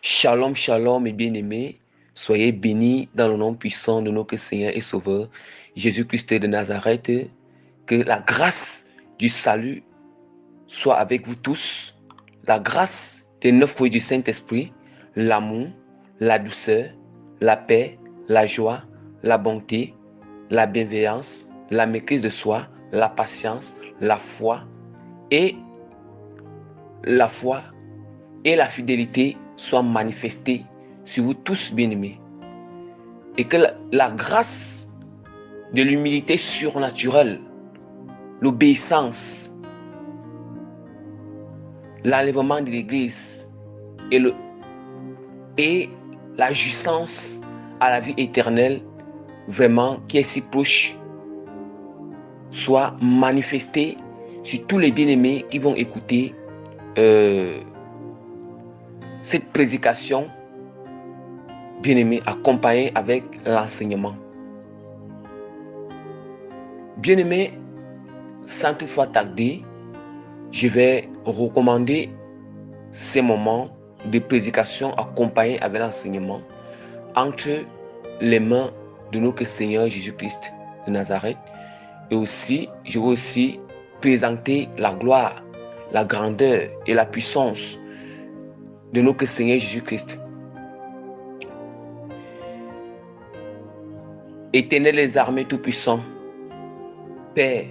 Shalom, shalom mes bien-aimés. Soyez bénis dans le nom puissant de notre Seigneur et Sauveur, Jésus-Christ de Nazareth. Que la grâce du salut soit avec vous tous. La grâce des 9 fruits du Saint-Esprit, l'amour, la douceur, la paix, la joie, la bonté, la bienveillance, la maîtrise de soi, la patience, la foi et la fidélité soient manifestées sur vous tous, bien-aimés. Et que la grâce de l'humilité surnaturelle, l'obéissance, l'enlèvement de l'Église et la jouissance à la vie éternelle, vraiment, qui est si proche, soit manifestée sur tous les bien-aimés qui vont écouter cette prédication, bien-aimés, accompagnée avec l'enseignement. Bien-aimés, sans toutefois tarder, je vais recommander ces moments de prédication accompagnés avec l'enseignement entre les mains de notre Seigneur Jésus-Christ de Nazareth. Et aussi, je vais aussi présenter la gloire, la grandeur et la puissance de notre Seigneur Jésus-Christ. Éternel des armées tout-puissant, Père,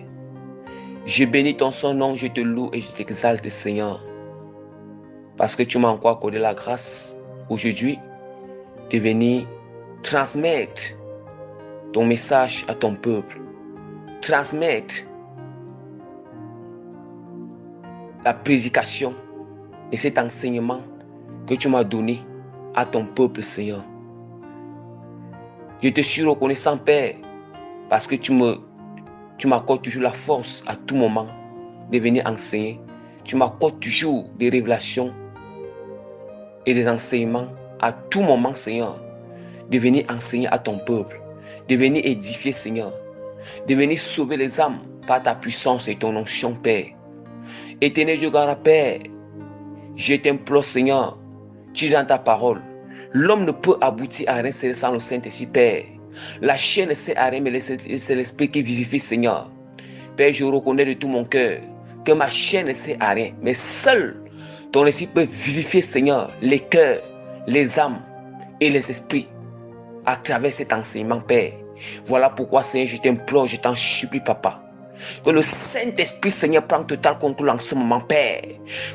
je bénis ton son nom, je te loue et je t'exalte, Seigneur, parce que tu m'as encore accordé la grâce aujourd'hui de venir transmettre ton message à ton peuple, transmettre la prédication et cet enseignement que tu m'as donné à ton peuple, Seigneur. Je te suis reconnaissant, Père, parce que tu m'accordes toujours la force à tout moment de venir enseigner. Tu m'accordes toujours des révélations et des enseignements à tout moment, Seigneur, de venir enseigner à ton peuple, de venir édifier, Seigneur, de venir sauver les âmes par ta puissance et ton onction, Père. Éternel Dieu grand Père, je t'implore, Seigneur, tu dis dans ta parole, l'homme ne peut aboutir à rien sans le Saint-Esprit, Père. La chair ne sait à rien, mais c'est l'Esprit qui vivifie, Seigneur. Père, je reconnais de tout mon cœur que ma chair ne sait à rien, mais seul ton Esprit peut vivifier, Seigneur, les cœurs, les âmes et les esprits à travers cet enseignement, Père. Voilà pourquoi, Seigneur, je t'implore, je t'en supplie, Papa. Que le Saint-Esprit, Seigneur, prenne total contrôle en ce moment, Père.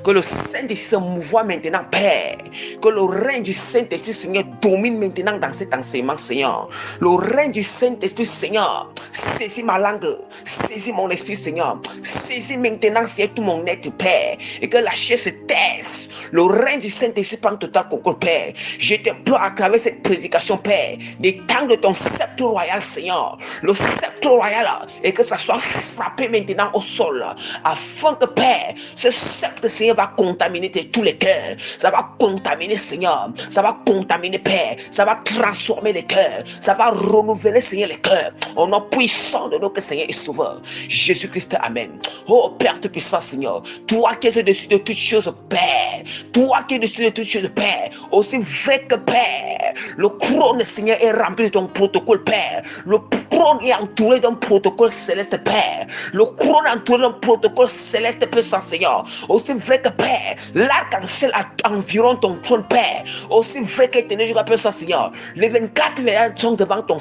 Que le Saint-Esprit se mouvoie maintenant, Père. Que le règne du Saint-Esprit, Seigneur, domine maintenant dans cet enseignement, Seigneur. Le règne du Saint-Esprit, Seigneur, saisis ma langue, saisis mon esprit, Seigneur. Saisis maintenant, Seigneur, tout mon être, Père. Et que la chair se taise. Le règne du Saint-Esprit prenne total contrôle, Père. Je t'implore à travers cette prédication, Père, d'étendre ton sceptre royal, Seigneur. Le sceptre royal, et que ça soit frappé maintenant au sol, afin que, Père, ce sceptre, Seigneur, va contaminer tous les cœurs. Ça va contaminer, Seigneur. Ça va contaminer, Père. Ça va transformer les cœurs. Ça va renouveler, Seigneur, les cœurs. Au nom puissant de notre Seigneur et Sauveur, Jésus-Christ, Amen. Oh, Père tout puissant, Seigneur, toi qui es au-dessus de toutes choses, Père. Toi qui es au-dessus de toutes choses, Père. Aussi vrai que, Père, le trône, Seigneur, est rempli de ton protocole, Père. Le trône est entouré d'un protocole céleste, Père. Le couronne entouré d'un protocole céleste, Père Saint-Seigneur. Aussi vrai que, Père, l'arc-en-ciel environ ton trône, Père. Aussi vrai que, Éternel, Père Saint-Seigneur, les 24 veillants sont devant ton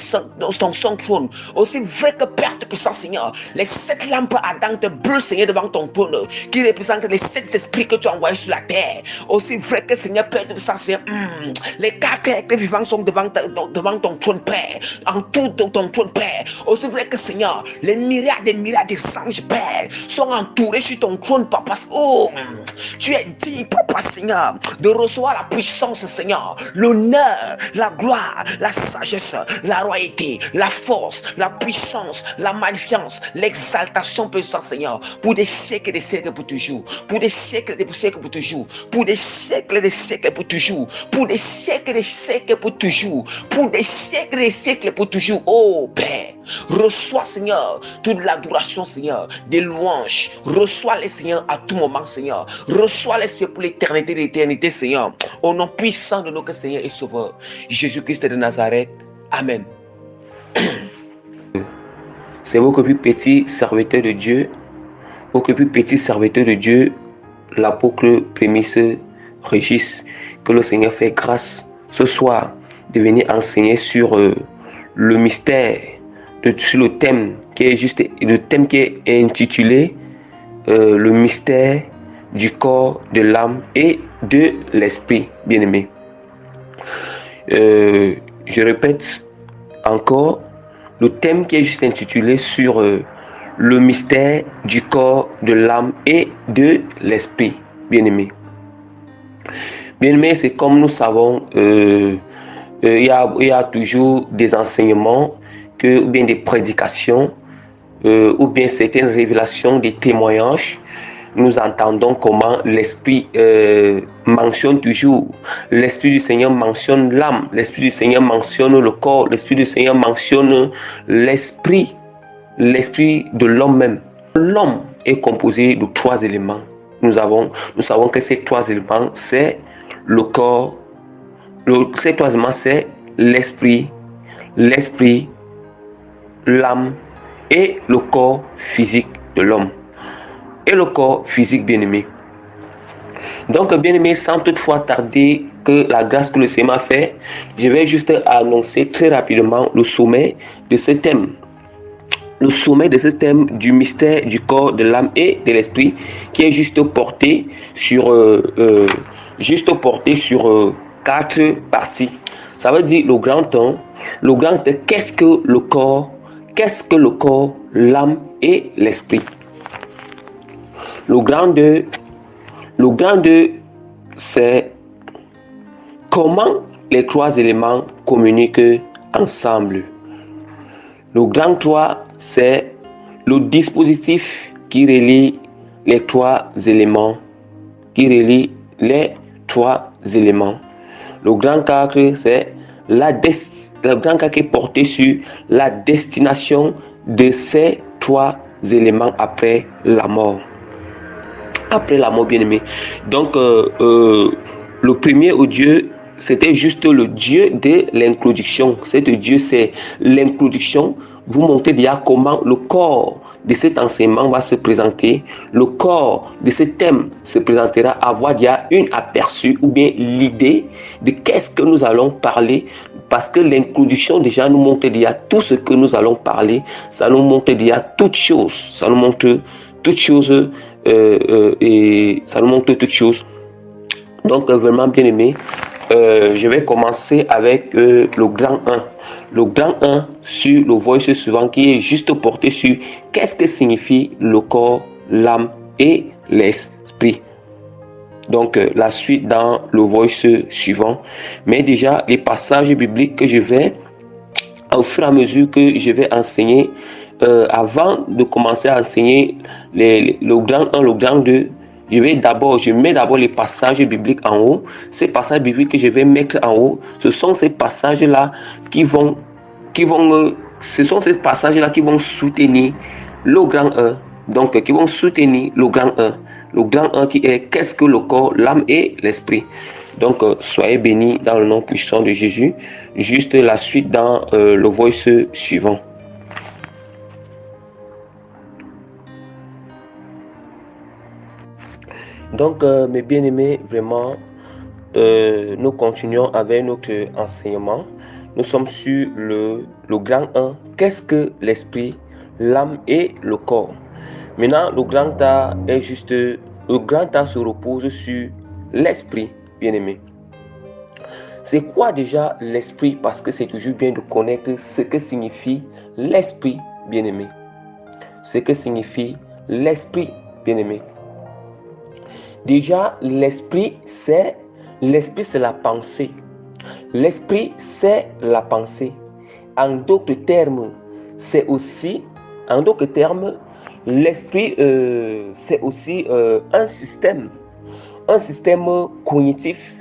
trône. Aussi vrai que, Père puissant, Seigneur, les 7 lampes ardentes brûlent, Seigneur, devant ton trône, qui représentent les 7 esprits que tu as envoyés sur la terre. Aussi vrai que, Seigneur, Père puissant, Seigneur, les 4 êtres vivants sont devant ton trône, Père, en tout ton trône, Père. Aussi vrai que, Seigneur, les myriades des anges, Père, sont entourés sur ton trône, Papa. Oh, tu es dit, Papa, Seigneur, de recevoir la puissance, Seigneur, l'honneur, la gloire, la sagesse, la royauté, la force, la puissance, la magnificence, l'exaltation, puissant, Seigneur, pour des siècles et des siècles pour toujours, pour des siècles et des siècles pour toujours, pour des siècles et des siècles pour toujours, pour des siècles et des siècles pour toujours, pour des siècles et des siècles pour toujours. Oh, Père, reçois, Seigneur, toute la gloire adorations, Seigneur, des louanges. Reçois-les, Seigneur, à tout moment, Seigneur. Reçois-les, Seigneur, pour l'éternité, Seigneur. Au nom puissant de notre Seigneur et Sauveur, Jésus-Christ de Nazareth. Amen. C'est votre plus petit serviteur de Dieu, l'apôtre Prémisse Régis, que le Seigneur fait grâce ce soir de venir enseigner sur le mystère, sur le thème qui est intitulé le mystère du corps, de l'âme et de l'esprit, bien-aimé. Je répète encore, le thème qui est juste intitulé sur le mystère du corps, de l'âme et de l'esprit, bien-aimé. Bien-aimé, c'est comme nous savons, il y a toujours des enseignements, ou bien des prédications, ou bien certaines révélations, des témoignages. Nous entendons comment l'Esprit mentionne toujours. L'Esprit du Seigneur mentionne l'âme. L'Esprit du Seigneur mentionne le corps. L'Esprit du Seigneur mentionne l'Esprit de l'homme même. L'homme est composé de 3 éléments. Nous savons que ces 3 éléments, c'est le corps. Ces 3 éléments, c'est l'Esprit, l'âme et le corps physique de l'homme. Et le corps physique, bien-aimé. Donc, bien-aimé, sans toutefois tarder que la grâce que le Seigneur m'a fait, je vais juste annoncer très rapidement le sommet de ce thème. Le sommet de ce thème du mystère du corps, de l'âme et de l'esprit, qui est juste porté sur 4 parties. Ça veut dire le grand 1. Le grand 1, qu'est-ce que le corps, l'âme et l'esprit. Le grand 2, c'est comment les 3 éléments communiquent ensemble. Le grand 3, c'est le dispositif qui relie les 3 éléments. Le grand 4, c'est le grand 4 qui est porté sur la destination de ces 3 éléments après la mort. Bien-aimé. Donc, le premier Dieu, c'était juste le Dieu de l'introduction. Cet Dieu, c'est l'introduction. Vous montrez déjà comment le corps de cet enseignement va se présenter. Le corps de ce thème se présentera, avoir déjà une aperçu ou bien l'idée de qu'est-ce que nous allons parler. Parce que l'introduction déjà nous montre déjà tout ce que nous allons parler. Ça nous montre déjà toutes choses. Ça nous montre toutes choses. Et ça nous montre toutes choses. Donc vraiment bien aimé, je vais commencer avec le grand 1. Le grand 1 sur le voice suivant qui est juste porté sur qu'est-ce que signifie le corps, l'âme et l'esprit. Donc la suite dans le voice suivant. Mais déjà les passages bibliques que je vais, au fur et à mesure que je vais enseigner, avant de commencer à enseigner le grand 1, le grand 2, je mets d'abord les passages bibliques en haut. Ces passages bibliques que je vais mettre en haut, ce sont ces passages-là qui vont soutenir le grand 1. Donc, qui vont soutenir le grand 1. Le grand 1 qui est qu'est-ce que le corps, l'âme et l'esprit. Donc, soyez bénis dans le nom puissant de Jésus. Juste la suite dans le voice suivant. Donc, mes bien-aimés, vraiment, nous continuons avec notre enseignement. Nous sommes sur le grand 1. Qu'est-ce que l'esprit, l'âme et le corps? Maintenant, le grand A est juste... Le grand A se repose sur l'esprit, bien-aimé. C'est quoi déjà l'esprit? Parce que c'est toujours bien de connaître ce que signifie l'esprit, bien-aimé. Ce que signifie l'esprit, bien-aimé. Déjà, l'esprit, c'est la pensée. L'esprit, c'est la pensée. En d'autres termes, l'esprit, c'est aussi un système cognitif,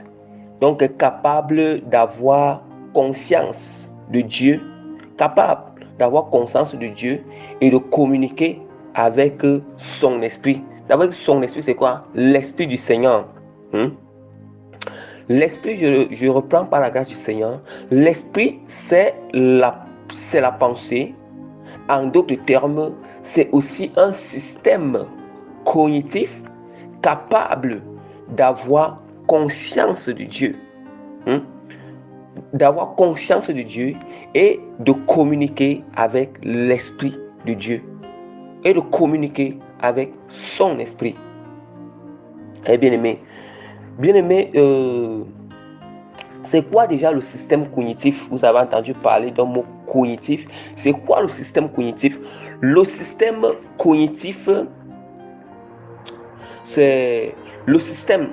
donc capable d'avoir conscience de Dieu, et de communiquer avec son esprit. D'abord, son esprit, c'est quoi? L'esprit du Seigneur. L'esprit, je reprends par la grâce du Seigneur. L'esprit, c'est la pensée. En d'autres termes, c'est aussi un système cognitif capable d'avoir conscience de Dieu. D'avoir conscience de Dieu et de communiquer avec l'esprit de Dieu. Et de communiquer avec son esprit. Eh bien aimé, c'est quoi déjà le système cognitif? Vous avez entendu parler d'un mot cognitif. C'est quoi le système cognitif? Le système cognitif, c'est le système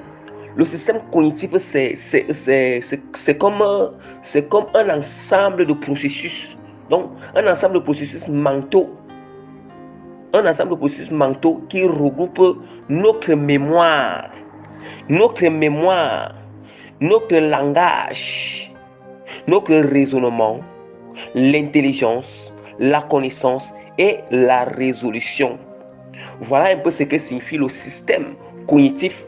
cognitif, c'est comme un ensemble de processus. Donc, un ensemble de processus mentaux. Un ensemble de processus mentaux qui regroupe notre mémoire, notre langage, notre raisonnement, l'intelligence, la connaissance et la résolution. Voilà un peu ce que signifie le système cognitif.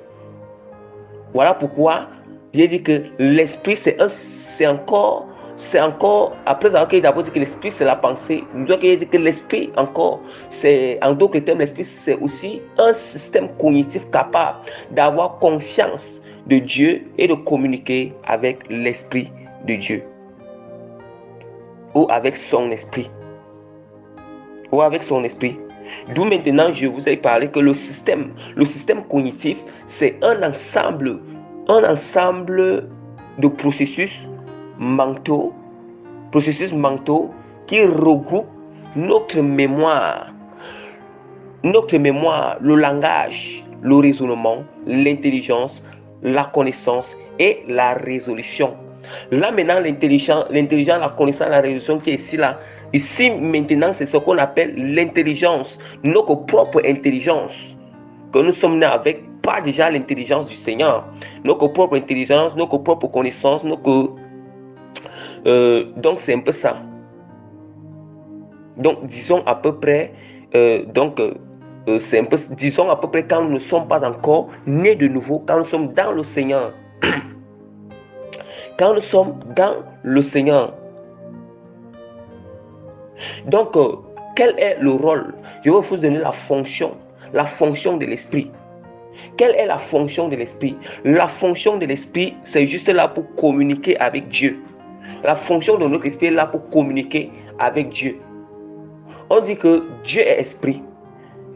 Voilà pourquoi j'ai dit que l'esprit, c'est encore, après avoir d'abord dit que l'esprit, c'est la pensée, donc j'ai dit que l'esprit encore, c'est, en d'autres termes, l'esprit, c'est aussi un système cognitif capable d'avoir conscience de Dieu et de communiquer avec l'esprit de Dieu. Ou avec son esprit. D'où maintenant, je vous ai parlé que le système cognitif, c'est un ensemble de processus mentaux qui regroupent notre mémoire, le langage, le raisonnement, l'intelligence, la connaissance et la résolution. Là maintenant, l'intelligence, la connaissance, la résolution qui est ici là. Ici maintenant, c'est ce qu'on appelle l'intelligence, notre propre intelligence que nous sommes nés avec, pas déjà l'intelligence du Seigneur, notre propre intelligence, notre propre connaissance, donc c'est un peu ça. Donc disons à peu près, c'est un peu, disons à peu près quand nous ne sommes pas encore nés de nouveau, quand nous sommes dans le Seigneur. Quand nous sommes dans le Seigneur. Donc, quel est le rôle? Je vais vous donner la fonction de l'esprit. Quelle est la fonction de l'esprit? La fonction de l'esprit, c'est juste là pour communiquer avec Dieu. La fonction de notre esprit est là pour communiquer avec Dieu. On dit que Dieu est esprit.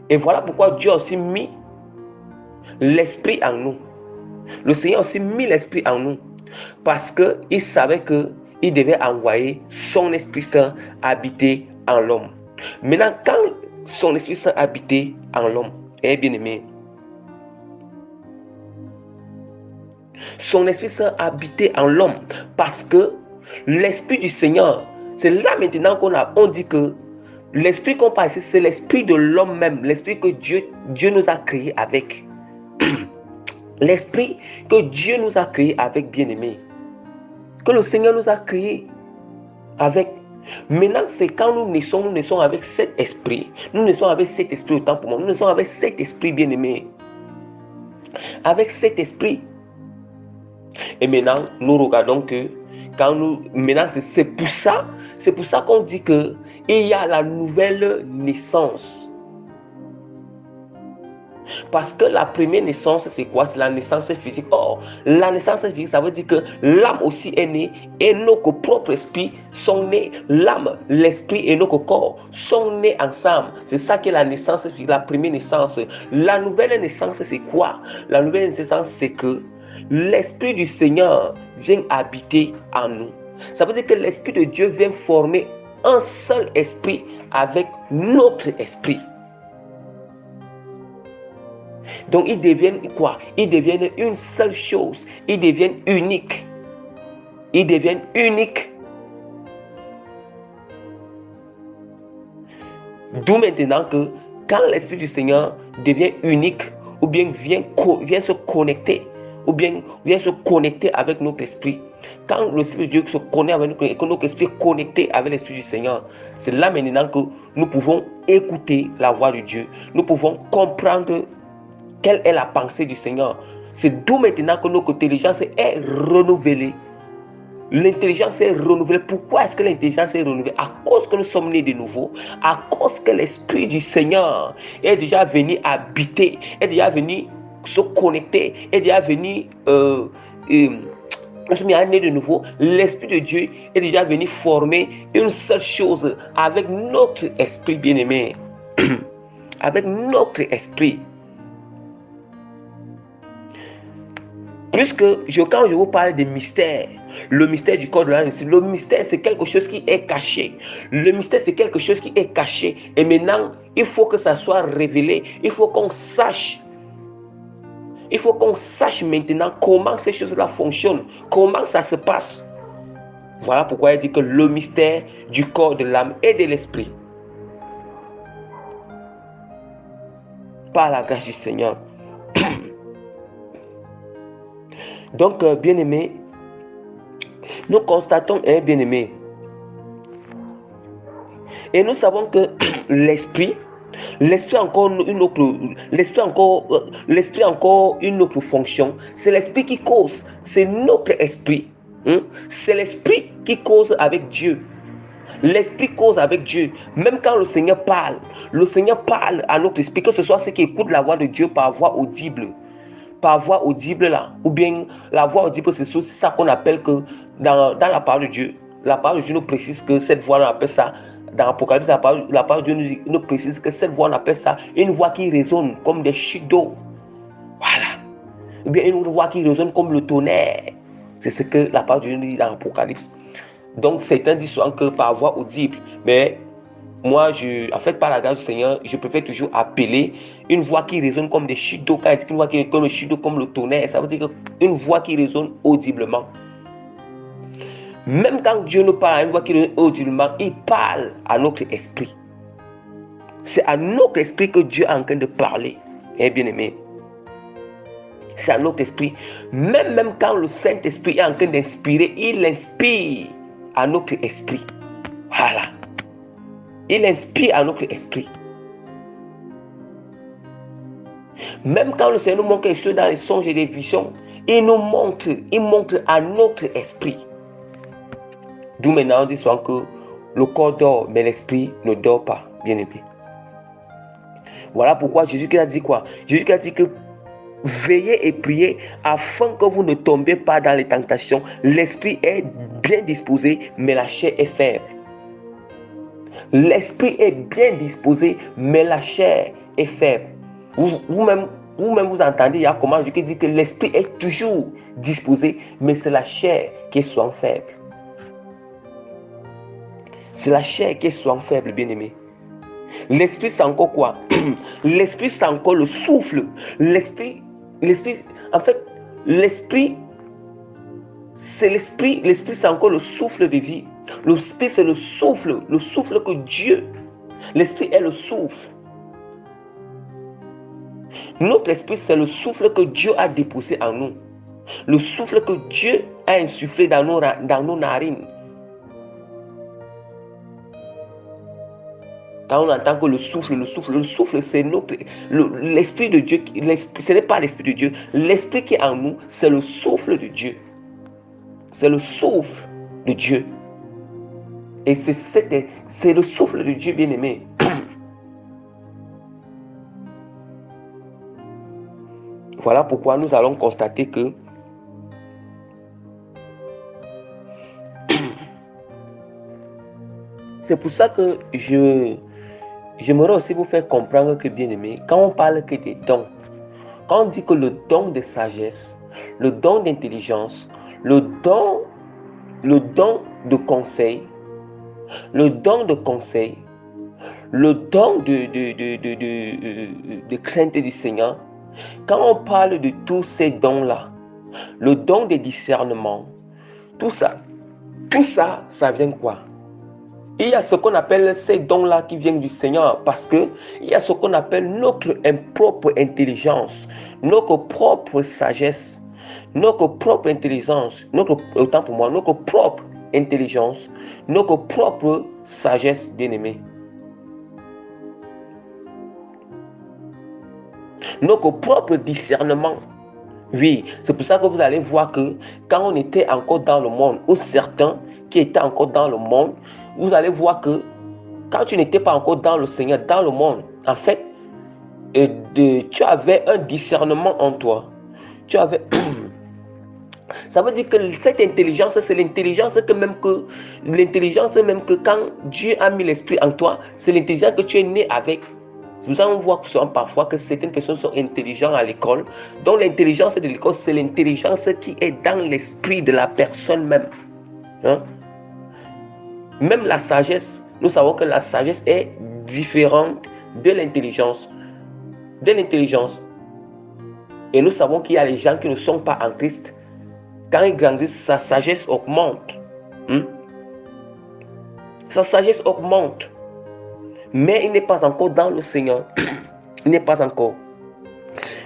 Et voilà pourquoi Dieu a aussi mis l'esprit en nous. Le Seigneur a aussi mis l'esprit en nous. Parce qu'il savait qu'il devait envoyer son Esprit Saint habiter en l'homme. Maintenant, quand son Esprit Saint habitait en l'homme, bien aimé, son Esprit Saint habitait en l'homme parce que l'Esprit du Seigneur, c'est là maintenant qu'on dit que l'Esprit qu'on parle ici, c'est l'Esprit de l'homme même, l'Esprit que Dieu nous a créé avec. L'esprit que Dieu nous a créé avec, bien-aimé, que le Seigneur nous a créé avec. Maintenant, c'est quand nous naissons avec cet esprit. Nous naissons avec cet esprit, autant pour moi. Nous naissons avec cet esprit, bien-aimé. Avec cet esprit. Et maintenant, nous regardons que maintenant, c'est pour ça qu'on dit que il y a la nouvelle naissance. Parce que la première naissance, c'est quoi? C'est la naissance physique. Or, la naissance physique, ça veut dire que l'âme aussi est née et nos propres esprits sont nés. L'âme, l'esprit et notre corps sont nés ensemble. C'est ça qui est la naissance physique, la première naissance. La nouvelle naissance, c'est quoi? La nouvelle naissance, c'est que l'Esprit du Seigneur vient habiter en nous. Ça veut dire que l'Esprit de Dieu vient former un seul esprit avec notre esprit. Donc ils deviennent quoi? Ils deviennent une seule chose. Ils deviennent uniques. D'où maintenant que quand l'Esprit du Seigneur devient unique, ou bien vient se connecter, ou bien vient se connecter avec notre esprit, Quand l'Esprit de Dieu se connaît avec nous et que notre esprit est connecté avec l'Esprit du Seigneur, c'est là maintenant que nous pouvons écouter la voix de Dieu. Nous pouvons comprendre quelle est la pensée du Seigneur. C'est d'où maintenant que notre intelligence est renouvelée. L'intelligence est renouvelée. Pourquoi est-ce que l'intelligence est renouvelée? À cause que nous sommes nés de nouveau, à cause que l'Esprit du Seigneur est déjà venu habiter, est déjà venu se connecter, est déjà venu nous sommes nés de nouveau. L'Esprit de Dieu est déjà venu former une seule chose avec notre esprit bien-aimé. Avec notre esprit. Puisque quand je vous parle de mystère, le mystère du corps de l'âme, le mystère c'est quelque chose qui est caché. Le mystère c'est quelque chose qui est caché. Et maintenant, il faut que ça soit révélé. Il faut qu'on sache. Il faut qu'on sache maintenant comment ces choses-là fonctionnent. Comment ça se passe. Voilà pourquoi il dit que le mystère du corps de l'âme et de l'esprit. Par la grâce du Seigneur. Donc, bien-aimés, nous constatons, bien-aimés, et nous savons que l'esprit a encore une autre fonction. C'est l'esprit qui cause, c'est notre esprit. C'est l'esprit qui cause avec Dieu. L'esprit cause avec Dieu. Même quand le Seigneur parle à notre esprit, que ce soit ceux qui écoutent la voix de Dieu par voix audible. Par voix audible là, ou bien la voix audible, c'est ça qu'on appelle que dans la parole de Dieu. La parole de Dieu nous précise que cette voix, on appelle ça, dans l'Apocalypse, la parole de Dieu nous précise que cette voix, on appelle ça une voix qui résonne comme des chutes d'eau. Voilà. Ou bien une voix qui résonne comme le tonnerre. C'est ce que la parole de Dieu nous dit dans l'Apocalypse. Donc certains disent souvent que par voix audible, mais moi, en fait, par la grâce du Seigneur, je préfère toujours appeler une voix qui résonne comme des chutes d'eau. Quand il dit une voix qui résonne comme le chute d'eau, comme le tonnerre, ça veut dire une voix qui résonne audiblement. Même quand Dieu nous parle à une voix qui résonne audiblement, il parle à notre esprit. C'est à notre esprit que Dieu est en train de parler. Eh bien aimé. C'est à notre esprit. Même quand le Saint-Esprit est en train d'inspirer, il inspire à notre esprit. Voilà. Il inspire à notre esprit. Même quand le Seigneur nous montre quelque chose dans les songes et les visions, il montre à notre esprit. D'où maintenant on dit souvent que le corps dort, mais l'esprit ne dort pas, bien aimé. Voilà pourquoi Jésus a dit quoi? Jésus a dit que veillez et priez afin que vous ne tombiez pas dans les tentations. L'esprit est bien disposé, mais la chair est faible. L'esprit est bien disposé, mais la chair est faible. Vous-même vous entendez, il y a comment Jésus dit que l'esprit est toujours disposé, mais c'est la chair qui est souvent faible. C'est la chair qui est souvent faible, bien-aimé. L'esprit, c'est encore quoi? L'esprit, c'est encore le souffle. L'esprit, en fait, l'esprit, c'est encore le souffle de vie. L'esprit, c'est le souffle que Dieu. L'esprit est le souffle. Notre esprit, c'est le souffle que Dieu a déposé en nous. Le souffle que Dieu a insufflé dans nos narines. Quand on entend que le souffle, c'est l'esprit de Dieu. Ce n'est pas l'esprit de Dieu. L'esprit qui est en nous, c'est le souffle de Dieu. C'est le souffle de Dieu. Et c'est le souffle de Dieu, bien-aimé. Voilà pourquoi nous allons constater que c'est pour ça que j'aimerais aussi vous faire comprendre que, bien-aimé, quand on parle que des dons, quand on dit que le don de sagesse, le don d'intelligence, le don de conseil, le don de crainte du Seigneur, quand on parle de tous ces dons-là, le don de discernement, tout ça, ça vient quoi? Il y a ce qu'on appelle ces dons-là qui viennent du Seigneur parce qu'il y a ce qu'on appelle notre propre intelligence, notre propre sagesse, notre propre intelligence, autant pour moi, notre propre intelligence, notre propre sagesse, bien-aimé. Notre propre discernement. Oui, c'est pour ça que vous allez voir que quand on était encore dans le monde, ou certains qui étaient encore dans le monde, vous allez voir que quand tu n'étais pas encore dans le Seigneur, dans le monde, en fait, tu avais un discernement en toi. Tu avais... Ça veut dire que cette intelligence, c'est l'intelligence même que quand Dieu a mis l'esprit en toi, c'est l'intelligence que tu es né avec. C'est pour ça qu'on voit parfois que certaines personnes sont intelligentes à l'école. Donc l'intelligence de l'école, c'est l'intelligence qui est dans l'esprit de la personne même. Hein? Même la sagesse, nous savons que la sagesse est différente de l'intelligence. Et nous savons qu'il y a les gens qui ne sont pas en Christ. Quand ils grandissent, sa sagesse augmente. Sa sagesse augmente. Mais il n'est pas encore dans le Seigneur. Il n'est pas encore.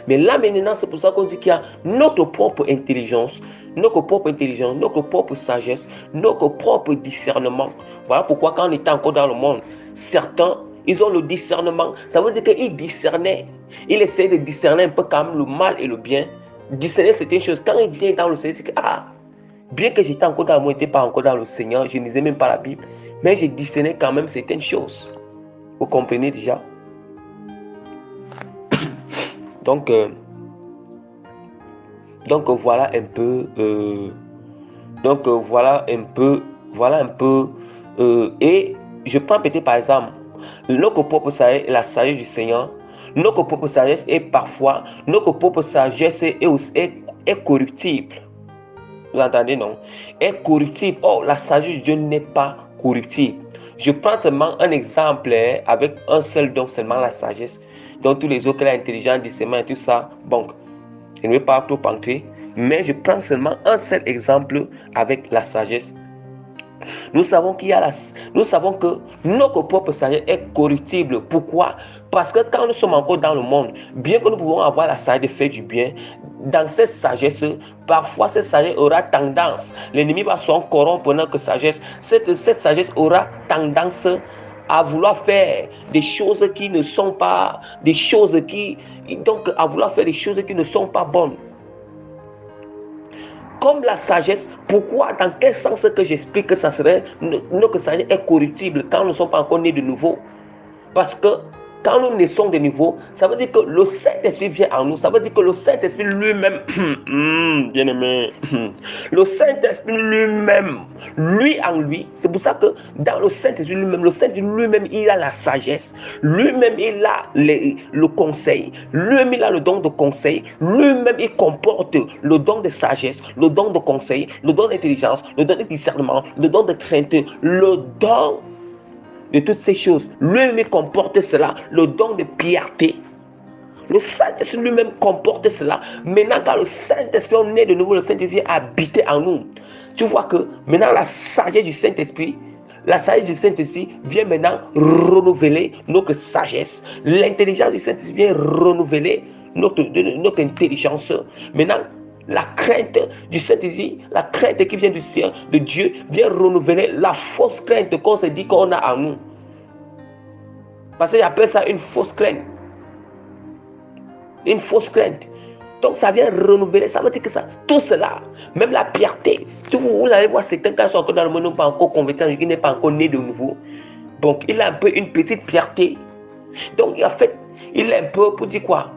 Mais là maintenant, c'est pour ça qu'on dit qu'il y a notre propre intelligence, notre propre sagesse, notre propre discernement. Voilà pourquoi quand on était encore dans le monde, certains, ils ont le discernement. Ça veut dire qu'ils discernaient. Ils essaient de discerner un peu comme le mal et le bien. Discerner certaines choses. Quand il vient dans le Seigneur, c'est que, bien que j'étais encore dans le monde, je n'étais pas encore dans le Seigneur, je ne lisais même pas la Bible, mais je discernais quand même certaines choses. Vous comprenez déjà? Donc voilà un peu. Et je prends peut-être par exemple notre propre sagesse, la sagesse du Seigneur. Notre propre sagesse est parfois, notre propre sagesse est corruptible. Vous entendez, non? Est corruptible. Or, la sagesse de Dieu n'est pas corruptible. Je prends seulement un exemple avec un seul don, seulement la sagesse. Donc tous les autres, l'intelligence, le discernement et tout ça, bon, je ne vais pas trop entrer, mais je prends seulement un seul exemple avec la sagesse. Nous savons que notre propre sagesse est corruptible. Pourquoi? Parce que quand nous sommes encore dans le monde, bien que nous pouvons avoir la sagesse de faire du bien, dans cette sagesse, parfois cette sagesse aura tendance, l'ennemi va s'en corrompre que sagesse. Cette sagesse aura tendance à vouloir faire des choses qui ne sont pas, à vouloir faire des choses qui ne sont pas bonnes. Comme la sagesse, pourquoi, dans quel sens que j'explique que ça serait, notre sagesse est corruptible quand nous ne sommes pas encore nés de nouveau? Parce que quand nous naissons de nouveau, ça veut dire que le Saint-Esprit vient en nous. Ça veut dire que le Saint-Esprit lui-même, bien aimé, le Saint-Esprit lui-même, lui en lui, c'est pour ça que dans le Saint-Esprit lui-même, il a la sagesse, lui-même il a le conseil, lui-même il a le don de conseil, lui-même il comporte le don de sagesse, le don de conseil, le don d'intelligence, le don de discernement, le don de crainte, le don de toutes ces choses. Lui-même comporte cela, le don de piété. Le Saint-Esprit lui-même comporte cela. Maintenant, quand le Saint-Esprit, on est de nouveau, le Saint-Esprit vient habiter en nous. Tu vois que maintenant, la sagesse du Saint-Esprit vient maintenant renouveler notre sagesse. L'intelligence du Saint-Esprit vient renouveler notre intelligence. Maintenant, la crainte du Saint-Esprit, la crainte qui vient du ciel, de Dieu, vient renouveler la fausse crainte qu'on se dit qu'on a en nous. Parce qu'il appelle ça une fausse crainte. Une fausse crainte. Donc ça vient renouveler, ça veut dire que ça, tout cela, même la piété. Vous allez voir certains qui sont encore dans le monde, n'ont pas encore converti, qui n'est pas encore né de nouveau. Donc il a un peu une petite piété. Donc en fait, il est un peu, pour dire quoi?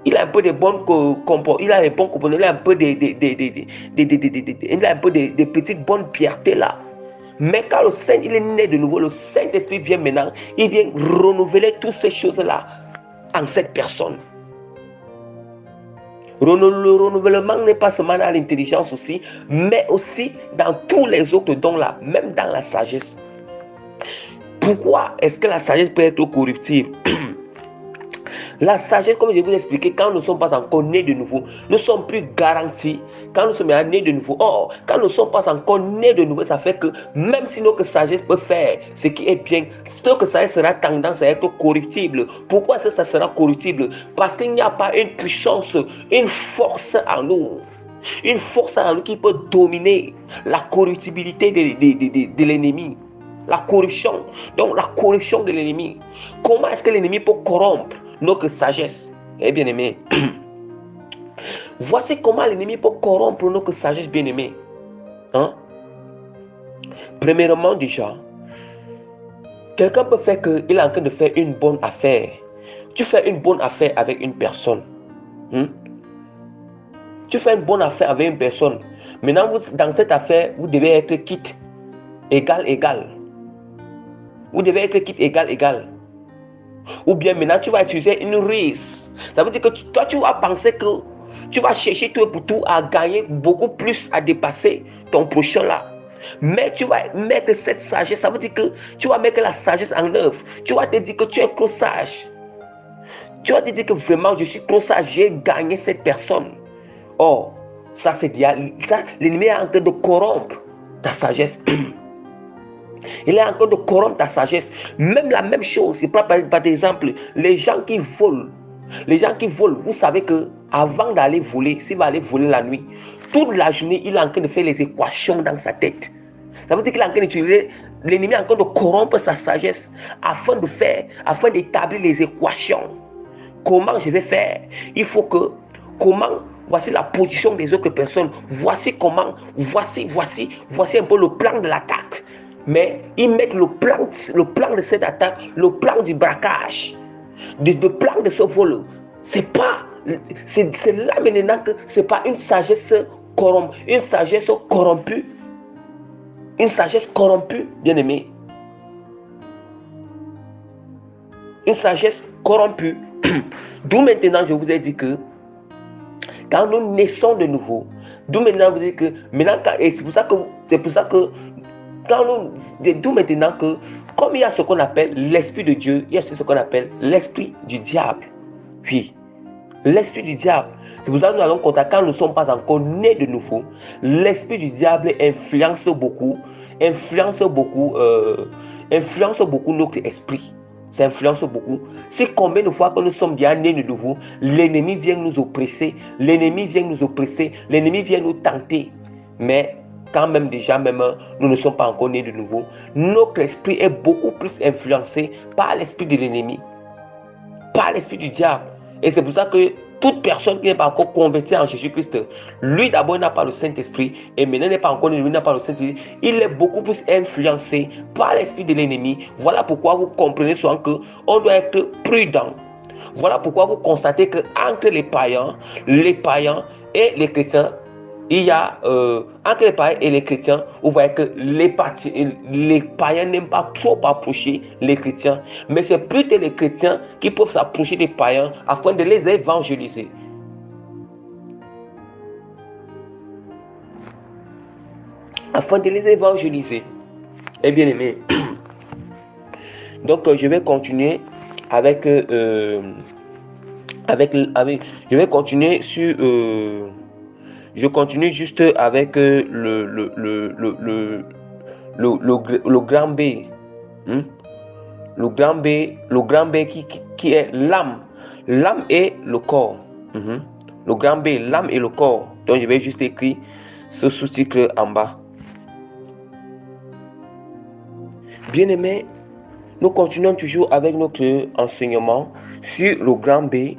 Il a un peu de bonnes comportements, il a les bons comportements, il a un peu des petites bonnes piétés là. Mais quand le Saint, il est né de nouveau, le Saint-Esprit vient maintenant, il vient renouveler toutes ces choses-là en cette personne. Le renouvellement n'est pas seulement dans l'intelligence aussi, mais aussi dans tous les autres dons là, même dans la sagesse. Pourquoi est-ce que la sagesse peut être corruptible? La sagesse, comme je vous l'ai expliqué, quand nous ne sommes pas encore nés de nouveau, nous ne sommes plus garantis quand nous sommes nés de nouveau. Or, quand nous ne sommes pas encore nés de nouveau, ça fait que même si notre sagesse peut faire ce qui est bien, notre sagesse sera tendance à être corruptible. Pourquoi est-ce que ça sera corruptible? Parce qu'il n'y a pas une puissance, une force en nous. Une force en nous qui peut dominer la corruptibilité de l'ennemi. La corruption. Donc la corruption de l'ennemi. Comment est-ce que l'ennemi peut corrompre notre sagesse? Eh bien aimé. Voici comment l'ennemi peut corrompre notre sagesse, bien aimé. Hein? Premièrement déjà, quelqu'un peut faire qu'il est en train de faire une bonne affaire. Tu fais une bonne affaire avec une personne. Tu fais une bonne affaire avec une personne. Maintenant, dans cette affaire, vous devez être quitte. Égal. Vous devez être quitte égal. Ou bien maintenant, tu vas utiliser une ruse. Ça veut dire que toi, tu vas penser que tu vas chercher tout et pour tout à gagner beaucoup plus, à dépasser ton prochain là. Mais tu vas mettre cette sagesse. Ça veut dire que tu vas mettre la sagesse en œuvre. Tu vas te dire que tu es trop sage. Tu vas te dire que vraiment, je suis trop sage. J'ai gagné cette personne. Or, ça c'est ça, l'ennemi est en train de corrompre ta sagesse. Il est en train de corrompre ta sagesse. Même la même chose, je prends par exemple, les gens qui volent. Les gens qui volent, vous savez que avant d'aller voler, s'il va aller voler la nuit, toute la journée, il est en train de faire les équations dans sa tête. Ça veut dire qu'il est en train d'utiliser, l'ennemi est en train de corrompre sa sagesse afin d'établir les équations. Comment je vais faire? Il faut que, voici la position des autres personnes, voici un peu le plan de l'attaque. Mais ils mettent le plan de cette attaque, le plan du braquage, le plan de ce vol. C'est là maintenant que c'est pas une sagesse corrompue, une sagesse corrompue, bien aimé. Une sagesse corrompue. D'où maintenant je vous ai dit que quand nous naissons de nouveau, d'où maintenant vous dites que et c'est pour ça que d'où maintenant que comme il y a ce qu'on appelle l'esprit de Dieu, il y a ce qu'on appelle l'esprit du diable. Oui, l'esprit du diable. C'est pour ça que nous allons constater quand nous ne sommes pas encore nés de nouveau, l'esprit du diable influence beaucoup notre esprit. Ça influence beaucoup. C'est combien de fois que nous sommes bien nés de nouveau, l'ennemi vient nous oppresser, l'ennemi vient nous tenter. Mais quand même nous ne sommes pas encore nés de nouveau, notre esprit est beaucoup plus influencé par l'esprit de l'ennemi, par l'esprit du diable. Et c'est pour ça que toute personne qui n'est pas encore convertie en Jésus-Christ, lui d'abord n'a pas le Saint-Esprit, et maintenant n'est pas encore né, lui n'a pas le Saint-Esprit, il est beaucoup plus influencé par l'esprit de l'ennemi. Voilà pourquoi vous comprenez souvent qu'on doit être prudent. Voilà pourquoi vous constatez qu'entre les païens et les chrétiens, il y a entre les païens et les chrétiens, vous voyez que les païens n'aiment pas trop approcher les chrétiens, mais c'est plutôt les chrétiens qui peuvent s'approcher des païens afin de les évangéliser. Eh bien aimé. Donc je vais continuer je continue juste avec le grand B. Le grand B qui est l'âme. L'âme et le corps. Le grand B, l'âme et le corps. Donc je vais juste écrire ce sous-titre en bas. Bien-aimés, nous continuons toujours avec notre enseignement sur le grand B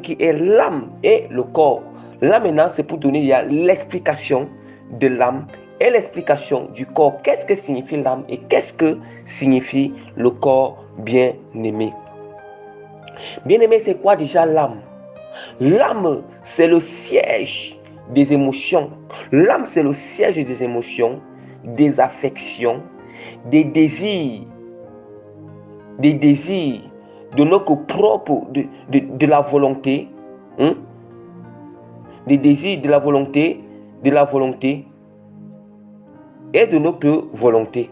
qui est l'âme et le corps. Là maintenant, c'est pour donner l'explication de l'âme et l'explication du corps. Qu'est-ce que signifie l'âme et qu'est-ce que signifie le corps bien-aimé? Bien-aimé, c'est quoi déjà l'âme? L'âme, c'est le siège des émotions. L'âme, c'est le siège des émotions, des affections, des désirs de notre propre, de la volonté, des désirs de la volonté et de notre volonté.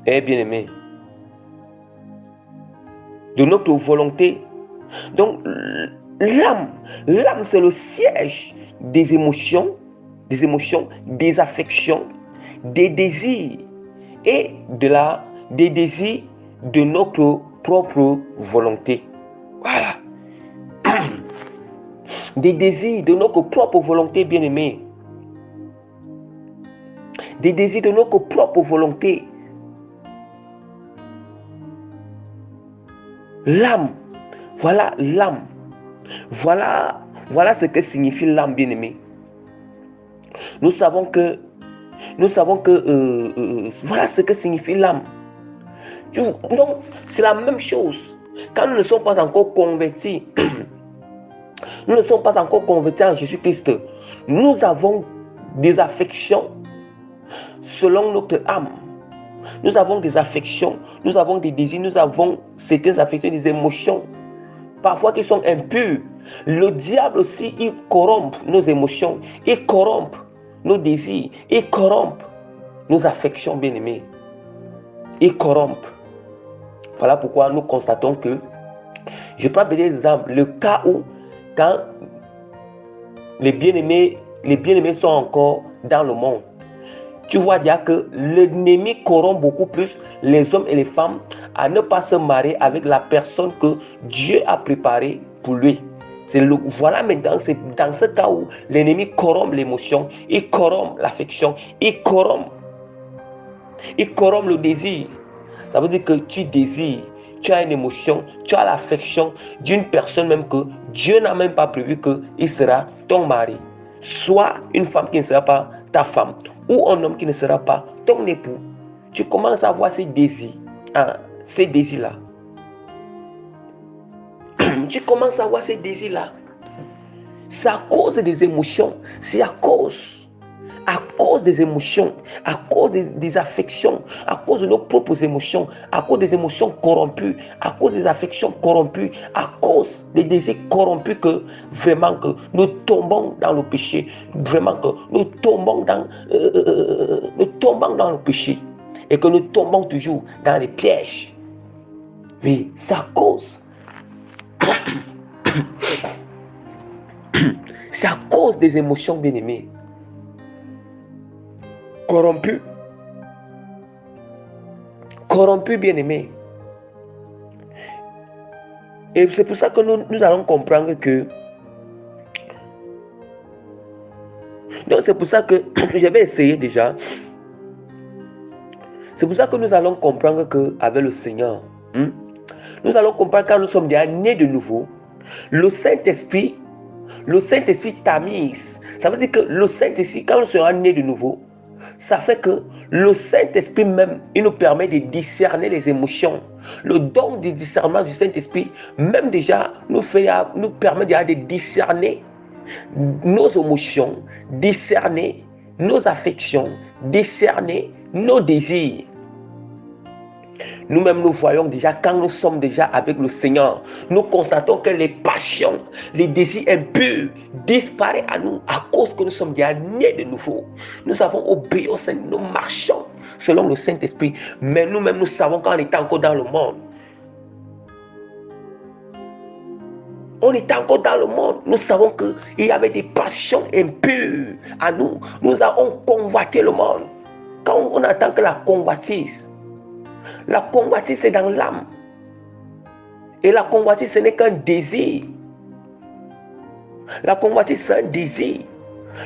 Eh bien aimé, de notre volonté. Donc l'âme c'est le siège des émotions, des affections, des désirs et des désirs de notre propre volonté. Voilà. des désirs de notre propre volonté, bien-aimés. Des désirs de notre propre volonté. L'âme, voilà l'âme. Voilà ce que signifie l'âme, bien-aimé. Nous savons que voilà ce que signifie l'âme. Donc, c'est la même chose. Quand nous ne sommes pas encore convertis, nous ne sommes pas encore convertis en Jésus-Christ, nous avons des affections selon notre âme. Nous avons des affections, nous avons des désirs, nous avons certaines affections, des émotions, parfois qui sont impures. Le diable aussi, il corrompt nos émotions, il corrompt nos désirs, il corrompt nos affections, bien-aimés. Il corrompt. Voilà pourquoi nous constatons que, je prends des exemples, le cas où, quand les bien-aimés sont encore dans le monde, tu vois déjà que l'ennemi corrompt beaucoup plus les hommes et les femmes à ne pas se marier avec la personne que Dieu a préparée pour lui. Voilà maintenant, c'est dans ce cas où l'ennemi corrompt l'émotion, il corrompt l'affection, il corrompt le désir. Ça veut dire que tu désires, tu as une émotion, tu as l'affection d'une personne même que Dieu n'a même pas prévu qu'il sera ton mari. Soit une femme qui ne sera pas ta femme, ou un homme qui ne sera pas ton époux. Tu commences à avoir ces désirs, ces désirs-là. Tu commences à avoir ces désirs-là. C'est à cause des émotions, c'est à cause des émotions, à cause des affections, à cause de nos propres émotions, à cause des émotions corrompues, à cause des affections corrompues, à cause des désirs corrompus que vraiment que nous tombons dans le péché, vraiment que nous tombons dans le péché et que nous tombons toujours dans les pièges. Oui, c'est à cause. C'est à cause des émotions, bien-aimées. Corrompu, bien-aimé. Et c'est pour ça que nous allons comprendre que... Donc c'est pour ça que je vais essayer déjà. C'est pour ça que nous allons comprendre qu'avec le Seigneur, nous allons comprendre quand nous sommes déjà nés de nouveau, le Saint-Esprit tamise. Ça veut dire que le Saint-Esprit, quand nous serons nés de nouveau, ça fait que le Saint-Esprit même, il nous permet de discerner les émotions. Le don du discernement du Saint-Esprit, même déjà, nous permet déjà de discerner nos émotions, discerner nos affections, discerner nos désirs. Nous-mêmes, nous voyons déjà, quand nous sommes déjà avec le Seigneur, nous constatons que les passions, les désirs impurs disparaissent à nous à cause que nous sommes déjà nés de nouveau. Nous avons obéi au Seigneur, nous marchons selon le Saint-Esprit. Mais nous-mêmes, nous savons qu'on est encore dans le monde. On est encore dans le monde. Nous savons qu'il y avait des passions impures à nous. Nous avons convoité le monde. Quand on attend que la convoitise, c'est dans l'âme. Et la convoitise, ce n'est qu'un désir. La convoitise, c'est un désir.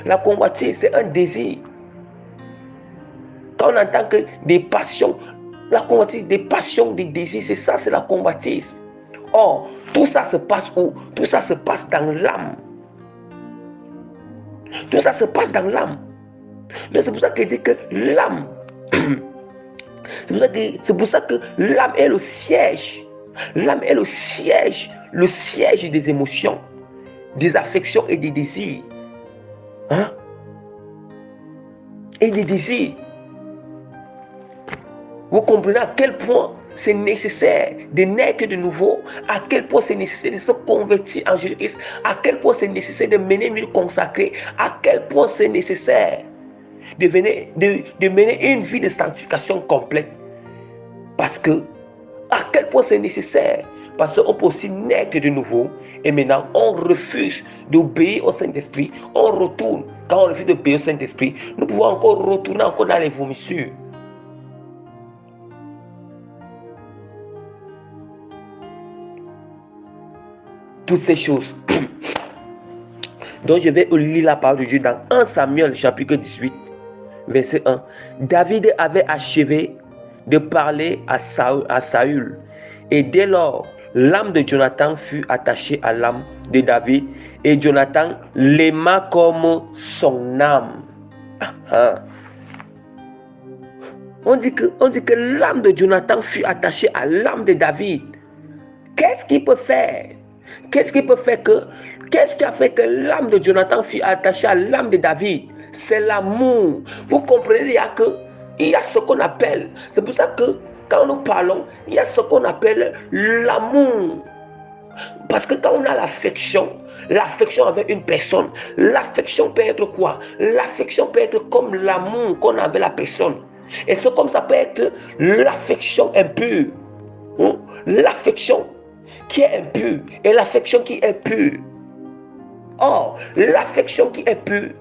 La convoitise, c'est un désir. Quand on entend que des passions, la convoitise, des passions, des désirs, c'est ça, c'est la convoitise. Or, tout ça se passe où? Tout ça se passe dans l'âme. Tout ça se passe dans l'âme. Mais c'est pour ça qu'il dit que l'âme... C'est pour ça que l'âme est le siège. L'âme est le siège des émotions, des affections et des désirs. Et des désirs. Vous comprenez à quel point c'est nécessaire de naître de nouveau, à quel point c'est nécessaire de se convertir en Jésus-Christ, à quel point c'est nécessaire de mener une vie consacrée, à quel point c'est nécessaire de mener une vie de sanctification complète. Parce que, à quel point c'est nécessaire? Parce qu'on peut aussi naître de nouveau et maintenant on refuse d'obéir au Saint-Esprit. On retourne. Quand on refuse d'obéir au Saint-Esprit, nous pouvons encore retourner encore dans les vomissures. Toutes ces choses Donc je vais lire la parole de Dieu dans 1 Samuel chapitre 18, verset 1. David avait achevé de parler à Saül. Et dès lors, l'âme de Jonathan fut attachée à l'âme de David. Et Jonathan l'aima comme son âme. On dit que l'âme de Jonathan fut attachée à l'âme de David. Qu'est-ce qu'il peut faire? Qu'est-ce qui a fait que l'âme de Jonathan fut attachée à l'âme de David? C'est l'amour. Vous comprenez, il y a ce qu'on appelle, c'est pour ça que quand nous parlons, il y a ce qu'on appelle l'amour. Parce que quand on a l'affection avec une personne, l'affection peut être quoi? L'affection peut être comme l'amour qu'on a avec la personne. Et c'est comme ça peut être l'affection impure. L'affection qui est impure et l'affection qui est pure. Or, l'affection qui est pure.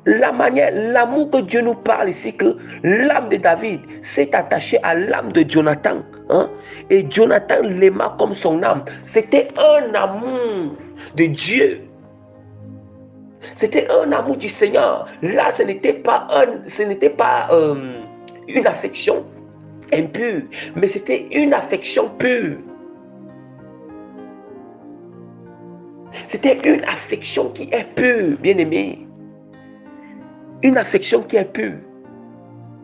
L'amour que Dieu nous parle ici, que l'âme de David s'est attachée à l'âme de Jonathan. Et Jonathan l'aima comme son âme. C'était un amour de Dieu. C'était un amour du Seigneur. Là, ce n'était pas une affection impure, mais c'était une affection pure. C'était une affection qui est pure, bien-aimé. Une affection qui est pure,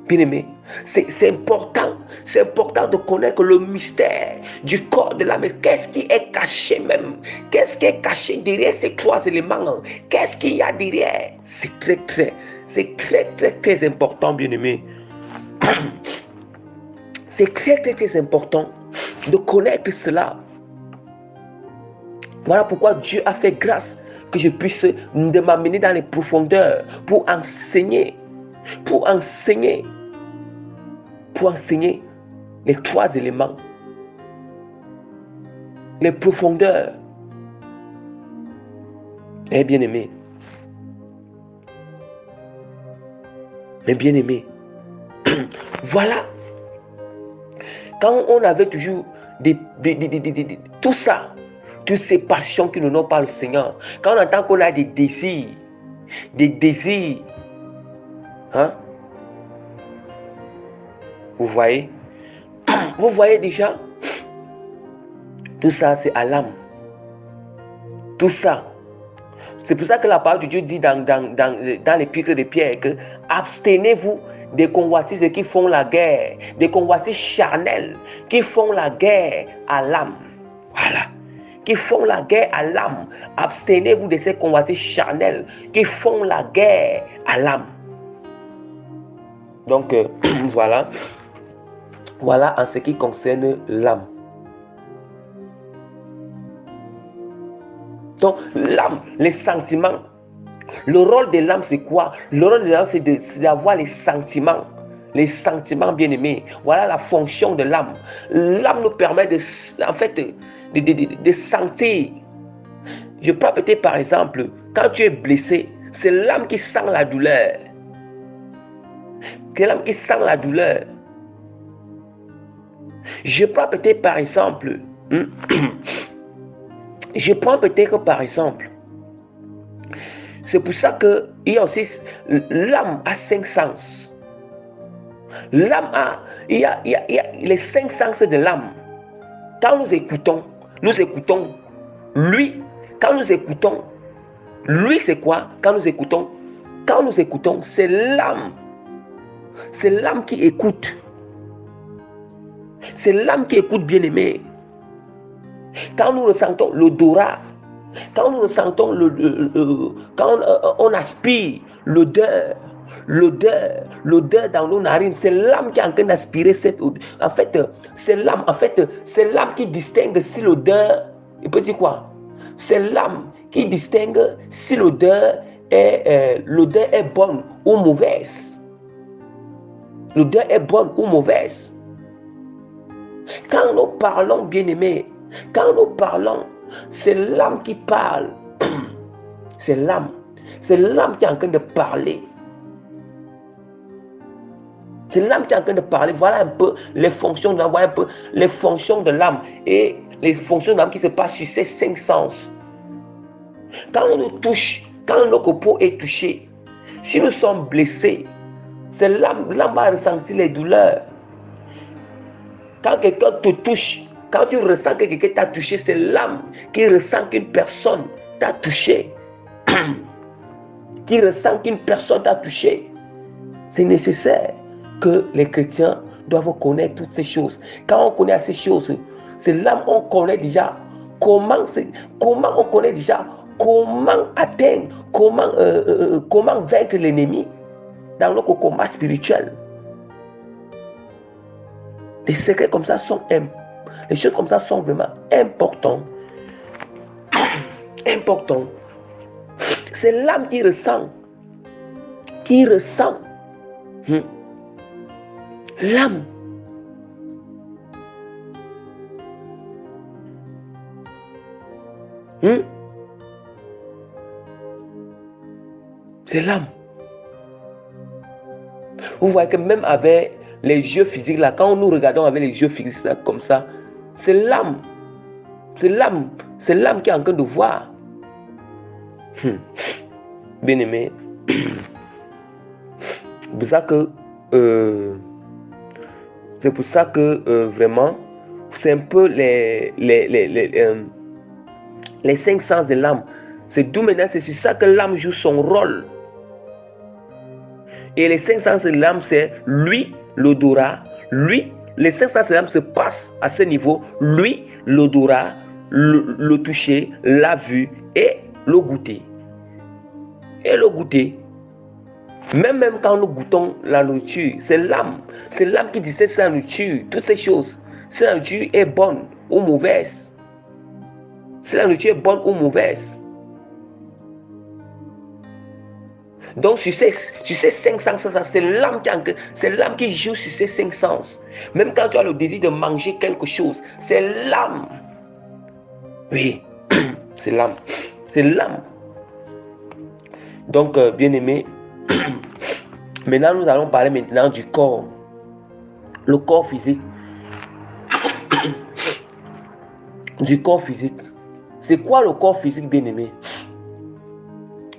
bien-aimé. C'est important de connaître le mystère du corps de l'âme. Qu'est-ce qui est caché même? Qu'est-ce qui est caché derrière ces trois éléments? Qu'est-ce qu'il y a derrière? C'est très important, bien-aimé. C'est très important de connaître cela. Voilà pourquoi Dieu a fait grâce que je puisse m'amener dans les profondeurs pour enseigner les trois éléments, les profondeurs. Eh bien-aimé, voilà. Quand on avait toujours tout ça, toutes ces passions qui ne n'ont pas le Seigneur, quand on entend qu'on a des désirs, vous voyez déjà, tout ça c'est à l'âme. Tout ça. C'est pour ça que la parole de Dieu dit dans l'épître de Pierre que abstenez-vous des convoitises qui font la guerre, des convoitises charnelles qui font la guerre à l'âme. Voilà. Qui font la guerre à l'âme. Abstenez-vous de ces convoitises charnelles qui font la guerre à l'âme. Donc, voilà en ce qui concerne l'âme. Donc, l'âme, les sentiments. Le rôle de l'âme, c'est quoi? Le rôle de l'âme, c'est d'avoir les sentiments. Les sentiments, bien-aimés. Voilà la fonction de l'âme. L'âme nous permet de sentir. Je prends peut-être par exemple, quand tu es blessé, c'est l'âme qui sent la douleur. C'est l'âme qui sent la douleur. Je prends peut-être par exemple, c'est pour ça que il y a aussi l'âme a 5 sens. L'âme il y a les 5 sens de l'âme. Quand nous écoutons lui. Quand nous écoutons, lui c'est quoi? Quand nous écoutons, c'est l'âme. C'est l'âme qui écoute. C'est l'âme qui écoute, bien-aimé. Quand nous ressentons l'odorat, quand nous ressentons quand on aspire l'odeur dans nos narines, c'est l'âme qui est en train d'aspirer cette odeur. En fait, c'est l'âme qui distingue si l'odeur, il peut dire quoi? C'est l'âme qui distingue si l'odeur est bonne ou mauvaise. L'odeur est bonne ou mauvaise. Quand nous parlons, bien-aimés, c'est l'âme qui parle. C'est l'âme qui est en train de parler. C'est l'âme qui est en train de parler. Voilà un peu les fonctions de l'âme. Et les fonctions de l'âme qui se passent sur ces 5 sens. Quand on nous touche, quand notre peau est touchée, si nous sommes blessés, c'est l'âme va ressentir les douleurs. Quand quelqu'un te touche, quand tu ressens que quelqu'un t'a touché, c'est l'âme qui ressent qu'une personne t'a touché. Qui ressent qu'une personne t'a touché. C'est nécessaire que les chrétiens doivent connaître toutes ces choses. Quand on connaît ces choses, c'est l'âme, on connaît déjà comment on connaît déjà comment atteindre, comment vaincre l'ennemi dans notre combat spirituel. Les secrets comme ça sont les choses comme ça sont vraiment importantes. Important. C'est l'âme qui ressent. L'âme. C'est l'âme. Vous voyez que même avec les yeux physiques, là, quand nous regardons avec les yeux physiques là, comme ça, c'est l'âme. C'est l'âme. C'est l'âme qui est en train de voir. Bien aimé. C'est pour ça que vraiment, c'est un peu les 5 sens de l'âme. C'est d'où maintenant, c'est sur ça que l'âme joue son rôle. Et les 5 sens de l'âme, c'est lui, l'odorat. Lui, les 5 sens de l'âme se passent à ce niveau. Lui, l'odorat, le toucher, la vue et le goûter. Et le goûter. Même quand nous goûtons la nourriture, c'est l'âme. C'est l'âme qui dit c'est la nourriture, toutes ces choses. Si la nourriture est bonne ou mauvaise. Si la nourriture est bonne ou mauvaise. Donc sur ces 5 sens, c'est l'âme qui joue sur ces 5 sens. Même quand tu as le désir de manger quelque chose, c'est l'âme. Oui, c'est l'âme. C'est l'âme. Donc, bien aimé, maintenant nous allons parler maintenant du corps. Le corps physique. Du corps physique. C'est quoi le corps physique, bien aimé?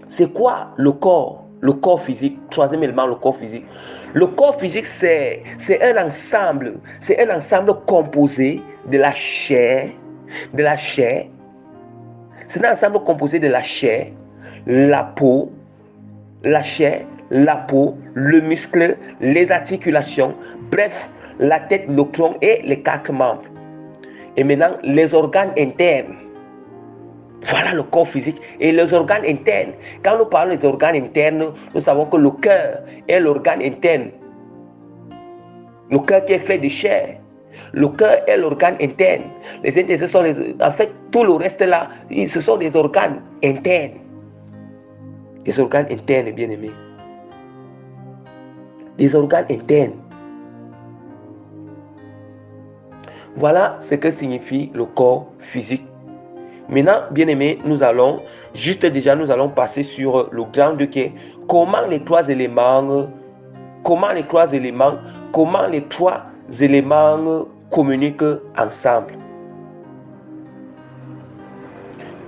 C'est quoi le corps? Le corps physique. Troisième élément, le corps physique. Le corps physique, c'est un ensemble. C'est un ensemble composé de la chair. De la chair. C'est un ensemble composé de la chair, la peau, la chair, la peau, le muscle, les articulations, bref, la tête, le tronc et les 4 membres. Et maintenant, les organes internes. Voilà le corps physique. Et les organes internes. Quand nous parlons des organes internes, nous savons que le cœur est l'organe interne. Le cœur qui est fait de chair. Le cœur est l'organe interne. Les intestins sont en fait, tout le reste là, ce sont des organes internes. Des organes internes, bien aimés. Des organes internes. Voilà ce que signifie le corps physique. Maintenant, bien aimé, nous allons passer sur le grand 2 qui est comment les trois éléments communiquent ensemble.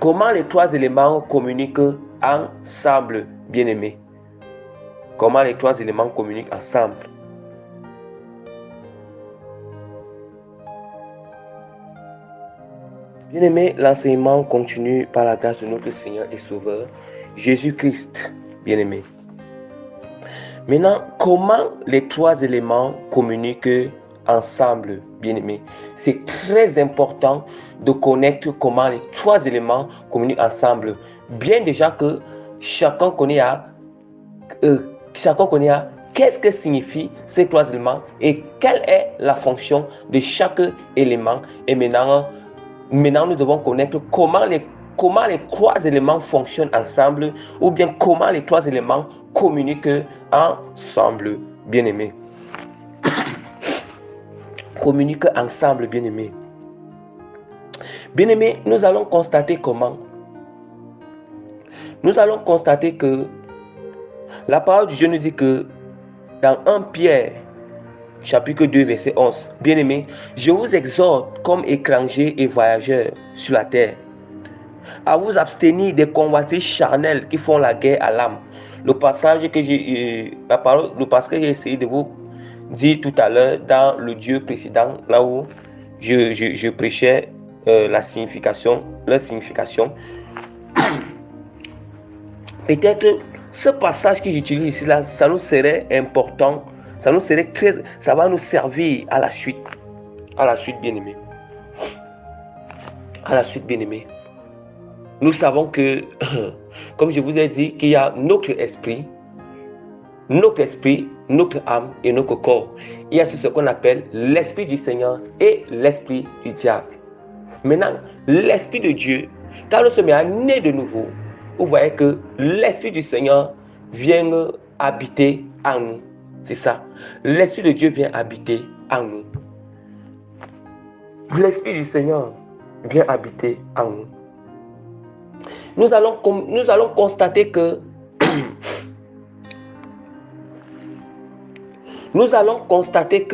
Comment les 3 éléments communiquent ensemble, bien aimé. Comment les 3 éléments communiquent ensemble. Bien-aimé, l'enseignement continue par la grâce de notre Seigneur et Sauveur, Jésus-Christ, bien-aimé. Maintenant, comment les 3 éléments communiquent ensemble, bien-aimé? C'est très important de connaître comment les 3 éléments communiquent ensemble. Bien déjà que chacun connaît qu'est-ce que signifient ces 3 éléments et quelle est la fonction de chaque élément. Et maintenant, nous devons connaître comment les 3 éléments fonctionnent ensemble ou bien comment les 3 éléments communiquent ensemble, bien-aimé. Communiquent ensemble, bien-aimé. Bien-aimé, nous allons constater comment. Nous allons constater que la parole du Dieu nous dit que dans 1 Pierre, chapitre 2, verset 11. Bien-aimés, je vous exhorte comme étrangers et voyageurs sur la terre. à vous abstenir des convoitises charnelles qui font la guerre à l'âme. Le passage que j'ai essayé de vous dire tout à l'heure dans le Dieu précédent, là où je prêchais leur signification. Peut-être ce passage que j'utilise ici là, ça nous serait important, ça va nous servir à la suite, bien-aimés. À la suite, bien-aimés. Nous savons que, comme je vous ai dit, qu'il y a notre esprit, notre âme et notre corps. Il y a ce qu'on appelle l'esprit du Seigneur et l'esprit du diable. Maintenant, l'esprit de Dieu, quand nous sommes nés de nouveau, vous voyez que l'esprit du Seigneur vient habiter en nous. C'est ça. L'esprit de Dieu vient habiter en nous. L'esprit du Seigneur vient habiter en nous. Nous allons constater que nous allons constater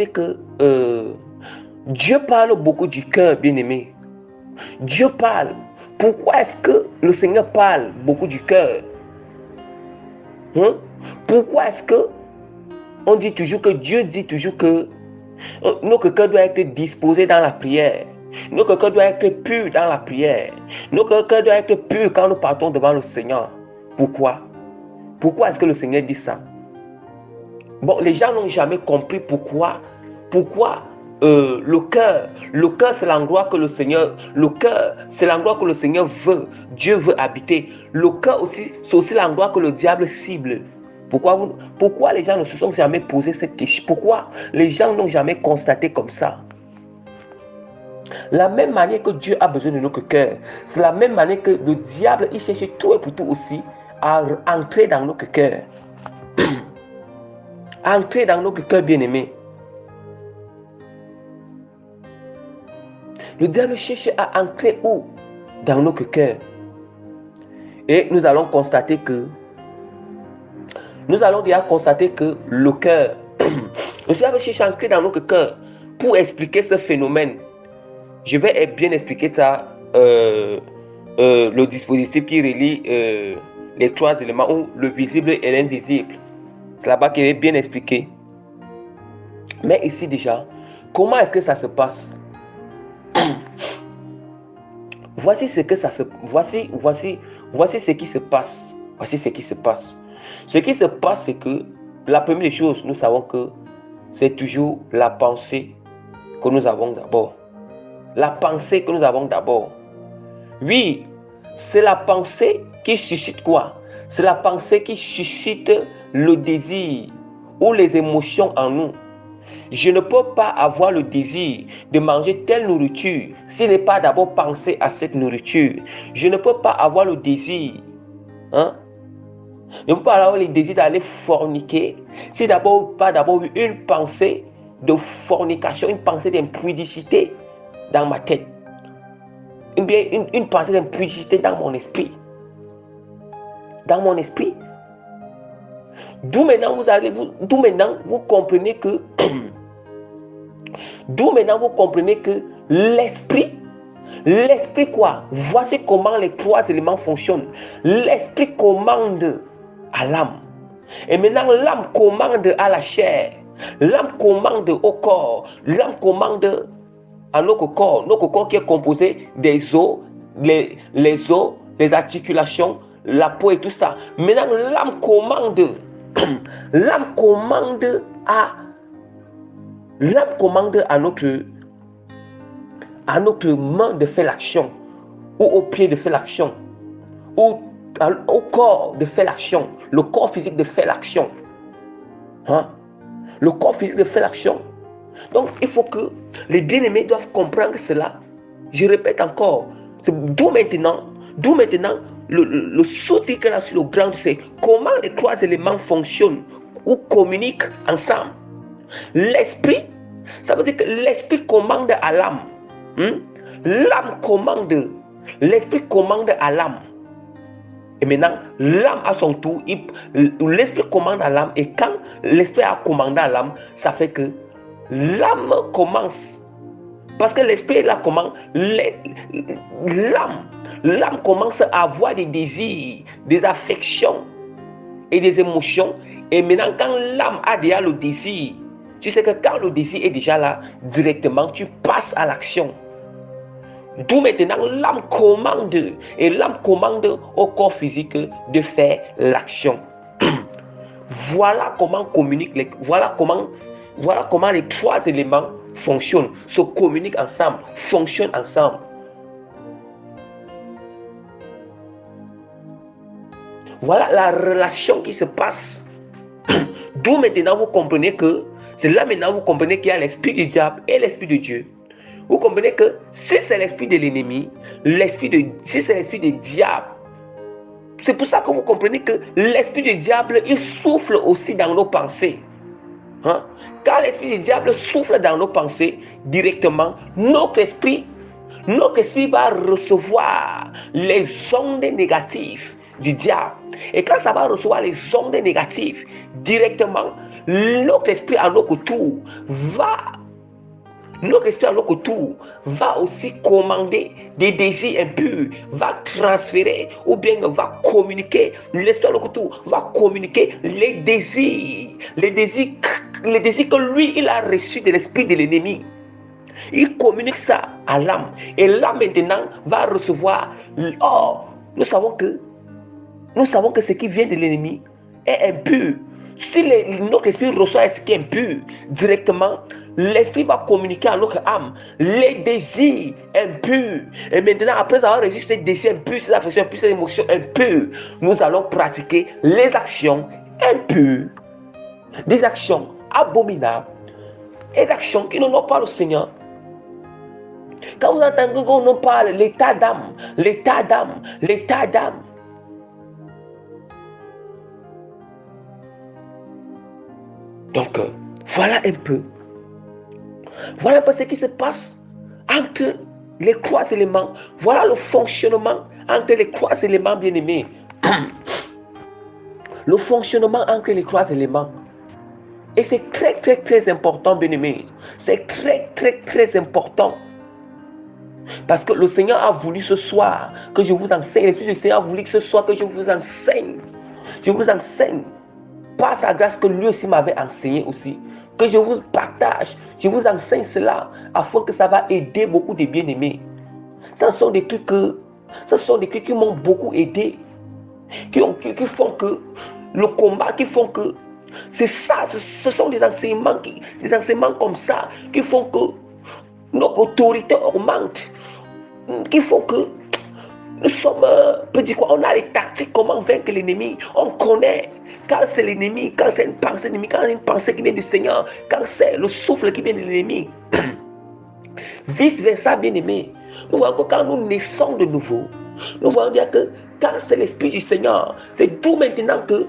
que Dieu parle beaucoup du cœur, bien-aimé. Dieu parle. Pourquoi est-ce que le Seigneur parle beaucoup du cœur? Pourquoi est-ce que on dit toujours que Dieu dit toujours que notre cœur doit être disposé dans la prière? Notre cœur doit être pur dans la prière. Notre cœur doit être pur quand nous partons devant le Seigneur. Pourquoi? Pourquoi est-ce que le Seigneur dit ça? Bon, les gens n'ont jamais compris pourquoi le cœur c'est l'endroit que le Seigneur veut, Dieu veut habiter. Le cœur aussi, c'est aussi l'endroit que le diable cible. Pourquoi les gens ne se sont jamais posé cette question? Pourquoi les gens n'ont jamais constaté comme ça? La même manière que Dieu a besoin de notre cœur, c'est la même manière que le diable, il cherche tout et pour tout aussi à entrer dans notre cœur. Entrer dans notre cœur, bien-aimé. Le diable cherche à entrer où? Dans notre cœur. Et nous allons déjà constater que le cœur, le diable cherche à entrer dans notre cœur. Pour expliquer ce phénomène, je vais bien expliquer ça, le dispositif qui relie les trois éléments, ou le visible et l'invisible. C'est là-bas qu'il est bien expliqué. Mais ici déjà, comment est-ce que ça se passe? Voici ce qui se passe. Ce qui se passe, c'est que la première chose, nous savons que c'est toujours la pensée que nous avons d'abord. La pensée que nous avons d'abord. Oui, c'est la pensée qui suscite quoi? C'est la pensée qui suscite le désir ou les émotions en nous. Je ne peux pas avoir le désir de manger telle nourriture s'il n'est pas d'abord pensé à cette nourriture. Je ne peux pas avoir le désir, je ne peux pas avoir le désir d'aller forniquer si pas d'abord eu une pensée de fornication, une pensée d'impudicité dans ma tête. Une pensée d'impudicité dans mon esprit. D'où maintenant vous comprenez que l'esprit quoi? Voici comment les trois éléments fonctionnent. L'esprit commande à l'âme. Et maintenant l'âme commande à la chair. L'âme commande au corps. L'âme commande à notre corps qui est composé des os, les os, les articulations, la peau et tout ça. Maintenant l'âme commande à notre main de faire l'action, ou au pied de faire l'action, ou au corps de faire l'action, le corps physique de faire l'action. Le corps physique de faire l'action. Donc il faut que les bien-aimés doivent comprendre cela. Je répète encore, d'où maintenant le souci qu'il y a sur le grand, c'est comment les trois éléments fonctionnent ou communiquent ensemble. L'esprit, ça veut dire que l'esprit commande à l'âme. L'âme commande, l'esprit commande à l'âme. Et maintenant, l'âme à son tour, l'esprit commande à l'âme. Et quand l'esprit a commandé à l'âme, ça fait que l'âme commence. Parce que l'esprit là commande, l'âme commence à avoir des désirs, des affections et des émotions. Et maintenant, quand l'âme a déjà le désir, tu sais que quand le désir est déjà là, directement, tu passes à l'action. D'où maintenant l'âme commande, et l'âme commande au corps physique de faire l'action. Voilà comment communique, voilà comment les trois éléments fonctionnent, se communiquent ensemble, fonctionnent ensemble. Voilà la relation qui se passe. D'où maintenant vous comprenez que, c'est là maintenant vous comprenez qu'il y a l'esprit du diable et l'esprit de Dieu. Vous comprenez que si c'est l'esprit de l'ennemi, si c'est l'esprit du diable, c'est pour ça que vous comprenez que l'esprit du diable, il souffle aussi dans nos pensées. Hein? Quand l'esprit du diable souffle dans nos pensées, directement, notre esprit va recevoir les ondes négatives du diable. Et quand ça va recevoir les ondes négatives, directement, notre esprit à notre tour va aussi commander des désirs impurs, va transférer ou bien va communiquer, l'esprit à notre tour va communiquer les désirs que lui, il a reçus de l'esprit de l'ennemi. Il communique ça à l'âme. Et l'âme maintenant va recevoir. Oh, nous savons que ce qui vient de l'ennemi est impur. Si notre esprit reçoit ce qui est impur, directement, l'esprit va communiquer à notre âme les désirs impurs. Et maintenant, après avoir reçu ces désirs impurs, ces affections impures, ces émotions impures, nous allons pratiquer les actions impures, des actions abominables et des actions qui n'honorent pas le Seigneur. Quand vous entendez qu'on parle l'état d'âme. Donc, voilà un peu ce qui se passe entre les trois éléments. Voilà le fonctionnement entre les trois éléments, bien-aimés. Le fonctionnement entre les trois éléments. Et c'est très, très, très important, bien-aimés. C'est très, très, très important. Parce que le Seigneur a voulu ce soir que je vous enseigne. L'Esprit du Seigneur a voulu que ce soir que je vous enseigne. Je vous enseigne. Par sa grâce que lui aussi m'avait enseigné aussi. Que je vous partage. Je vous enseigne cela afin que ça va aider beaucoup de bien-aimés. Ce sont des trucs qui m'ont beaucoup aidé. Qui font que le combat, qui font que c'est ça, ce sont des enseignements comme ça qui font que notre autorité augmente. Qui font que nous sommes, on a les tactiques, comment vaincre l'ennemi. On connaît quand c'est l'ennemi, quand c'est une pensée d'ennemi, quand c'est une pensée qui vient du Seigneur, quand c'est le souffle qui vient de l'ennemi. Vice versa, bien aimé. Nous voyons que quand nous naissons de nouveau, nous voyons bien que quand c'est l'Esprit du Seigneur, c'est d'où maintenant que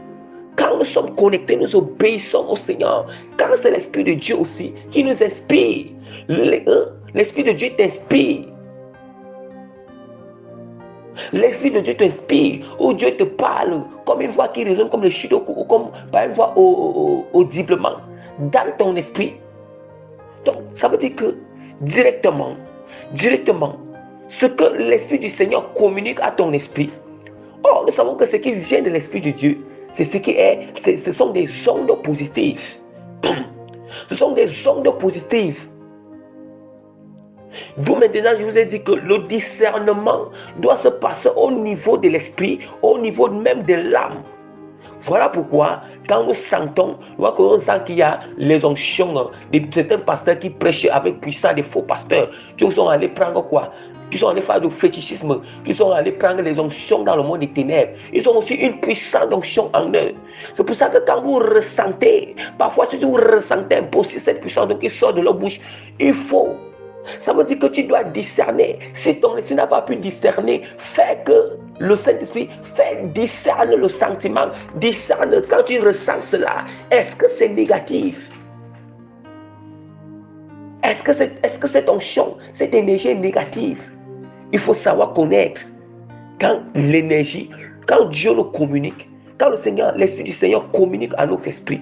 quand nous sommes connectés, nous obéissons au Seigneur. Quand c'est l'Esprit de Dieu aussi qui nous inspire, l'Esprit de Dieu t'inspire. L'Esprit de Dieu t'inspire, ou Dieu te parle comme une voix qui résonne comme le shidoku, ou comme par une voix audiblement dans ton esprit. Donc, ça veut dire que directement, ce que l'Esprit du Seigneur communique à ton esprit, nous savons que ce qui vient de l'Esprit de Dieu, ce sont des ondes positives. Ce sont des ondes positives. D'où maintenant je vous ai dit que le discernement doit se passer au niveau de l'esprit, au niveau même de l'âme. Voilà pourquoi quand nous sentons, on sent qu'il y a les onctions de certains pasteurs qui prêchent avec puissance, des faux pasteurs qui sont allés prendre quoi? Qui sont allés faire du fétichisme, qui sont allés prendre les onctions dans le monde des ténèbres. Ils ont aussi une puissante onction en eux. C'est pour ça que quand vous ressentez, parfois si vous ressentez un peu cette puissance qui sort de leur bouche, ça veut dire que tu dois discerner. Si ton esprit n'a pas pu discerner, fais que le Saint-Esprit discerne le sentiment. Discerne quand tu ressens cela. Est-ce que c'est négatif? Est-ce que cette onction, cette énergie est négative? Il faut savoir connaître quand l'énergie, Quand Dieu nous communique, quand le Seigneur, l'Esprit du Seigneur communique à notre esprit,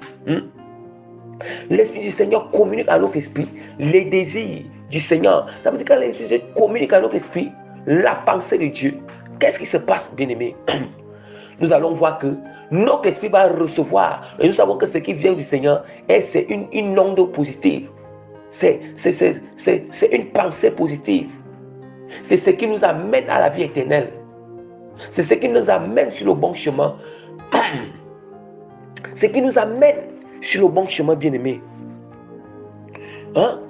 l'Esprit du Seigneur communique à notre esprit les désirs du Seigneur. Ça veut dire que quand l'Esprit du Seigneur communique à notre esprit la pensée de Dieu, qu'est-ce qui se passe, bien-aimé? Nous allons voir que notre esprit va recevoir, et nous savons que ce qui vient du Seigneur, c'est une onde positive. C'est une pensée positive. C'est ce qui nous amène à la vie éternelle. C'est ce qui nous amène sur le bon chemin. Ce qui nous amène sur le bon chemin, bien-aimé.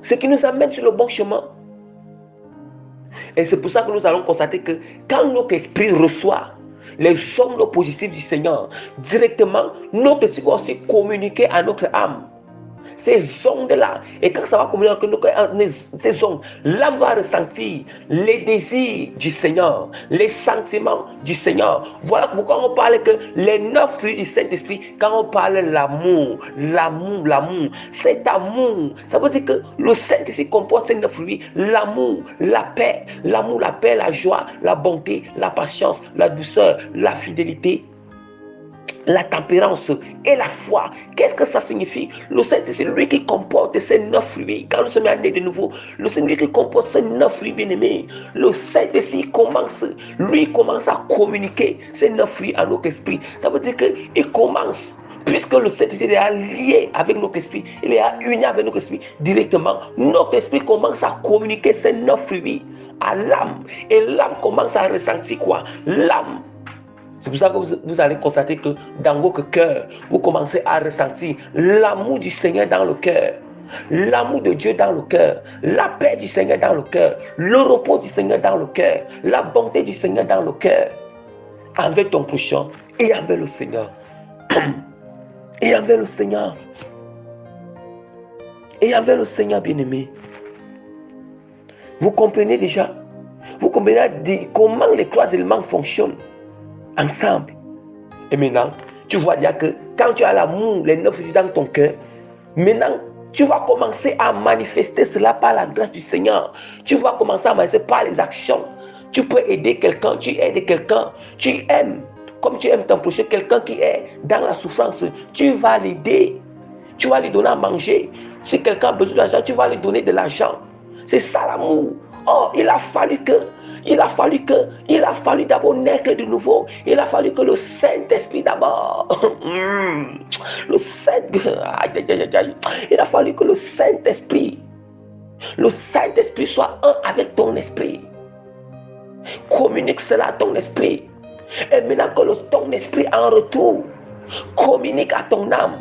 Ce qui nous amène sur le bon chemin. Et c'est pour ça que nous allons constater que quand notre esprit reçoit les ondes positives du Seigneur, directement, notre esprit va aussi communiquer à notre âme. Ces ondes-là, et quand ça va communiquer avec ces ondes, l'âme va ressentir les désirs du Seigneur, les sentiments du Seigneur. Voilà pourquoi on parle que les 9 fruits du Saint-Esprit, quand on parle l'amour, cet amour, ça veut dire que le Saint-Esprit comporte ces 9 fruits, l'amour, la paix, la joie, la bonté, la patience, la douceur, la fidélité, la tempérance et la foi. Qu'est-ce que ça signifie? Le Saint-Esprit, c'est lui qui comporte ces 9 fruits. Quand nous sommes nés de nouveau, c'est lui qui comporte ces 9 fruits, bien-aimés. Le Saint-Esprit commence à communiquer ces 9 fruits à notre esprit. Ça veut dire qu'il commence, puisque le Saint-Esprit est lié avec notre esprit, il est uni avec notre esprit directement, notre esprit commence à communiquer ces 9 fruits à l'âme. Et l'âme commence à ressentir quoi? L'âme. C'est pour ça que vous allez constater que dans votre cœur, vous commencez à ressentir l'amour du Seigneur dans le cœur, l'amour de Dieu dans le cœur, la paix du Seigneur dans le cœur, le repos du Seigneur dans le cœur, la bonté du Seigneur dans le cœur, envers ton prochain et envers le Seigneur. Et envers le Seigneur. Et envers le Seigneur, bien-aimé. Vous comprenez déjà? Vous comprenez comment les 3 éléments fonctionnent ensemble. Et maintenant, tu vois déjà que quand tu as l'amour, les 9 fruits dans ton cœur, maintenant, tu vas commencer à manifester cela par la grâce du Seigneur. Tu vas commencer à manifester par les actions. Tu peux aider quelqu'un, tu aides quelqu'un, tu aimes, comme tu aimes ton prochain, quelqu'un qui est dans la souffrance, tu vas l'aider. Tu vas lui donner à manger. Si quelqu'un a besoin d'argent, tu vas lui donner de l'argent. C'est ça l'amour. Oh, il a fallu d'abord naître de nouveau. Il a fallu que le Saint-Esprit d'abord. Il a fallu que le Saint-Esprit soit un avec ton esprit. Communique cela à ton esprit. Et maintenant que ton esprit en retour communique à ton âme.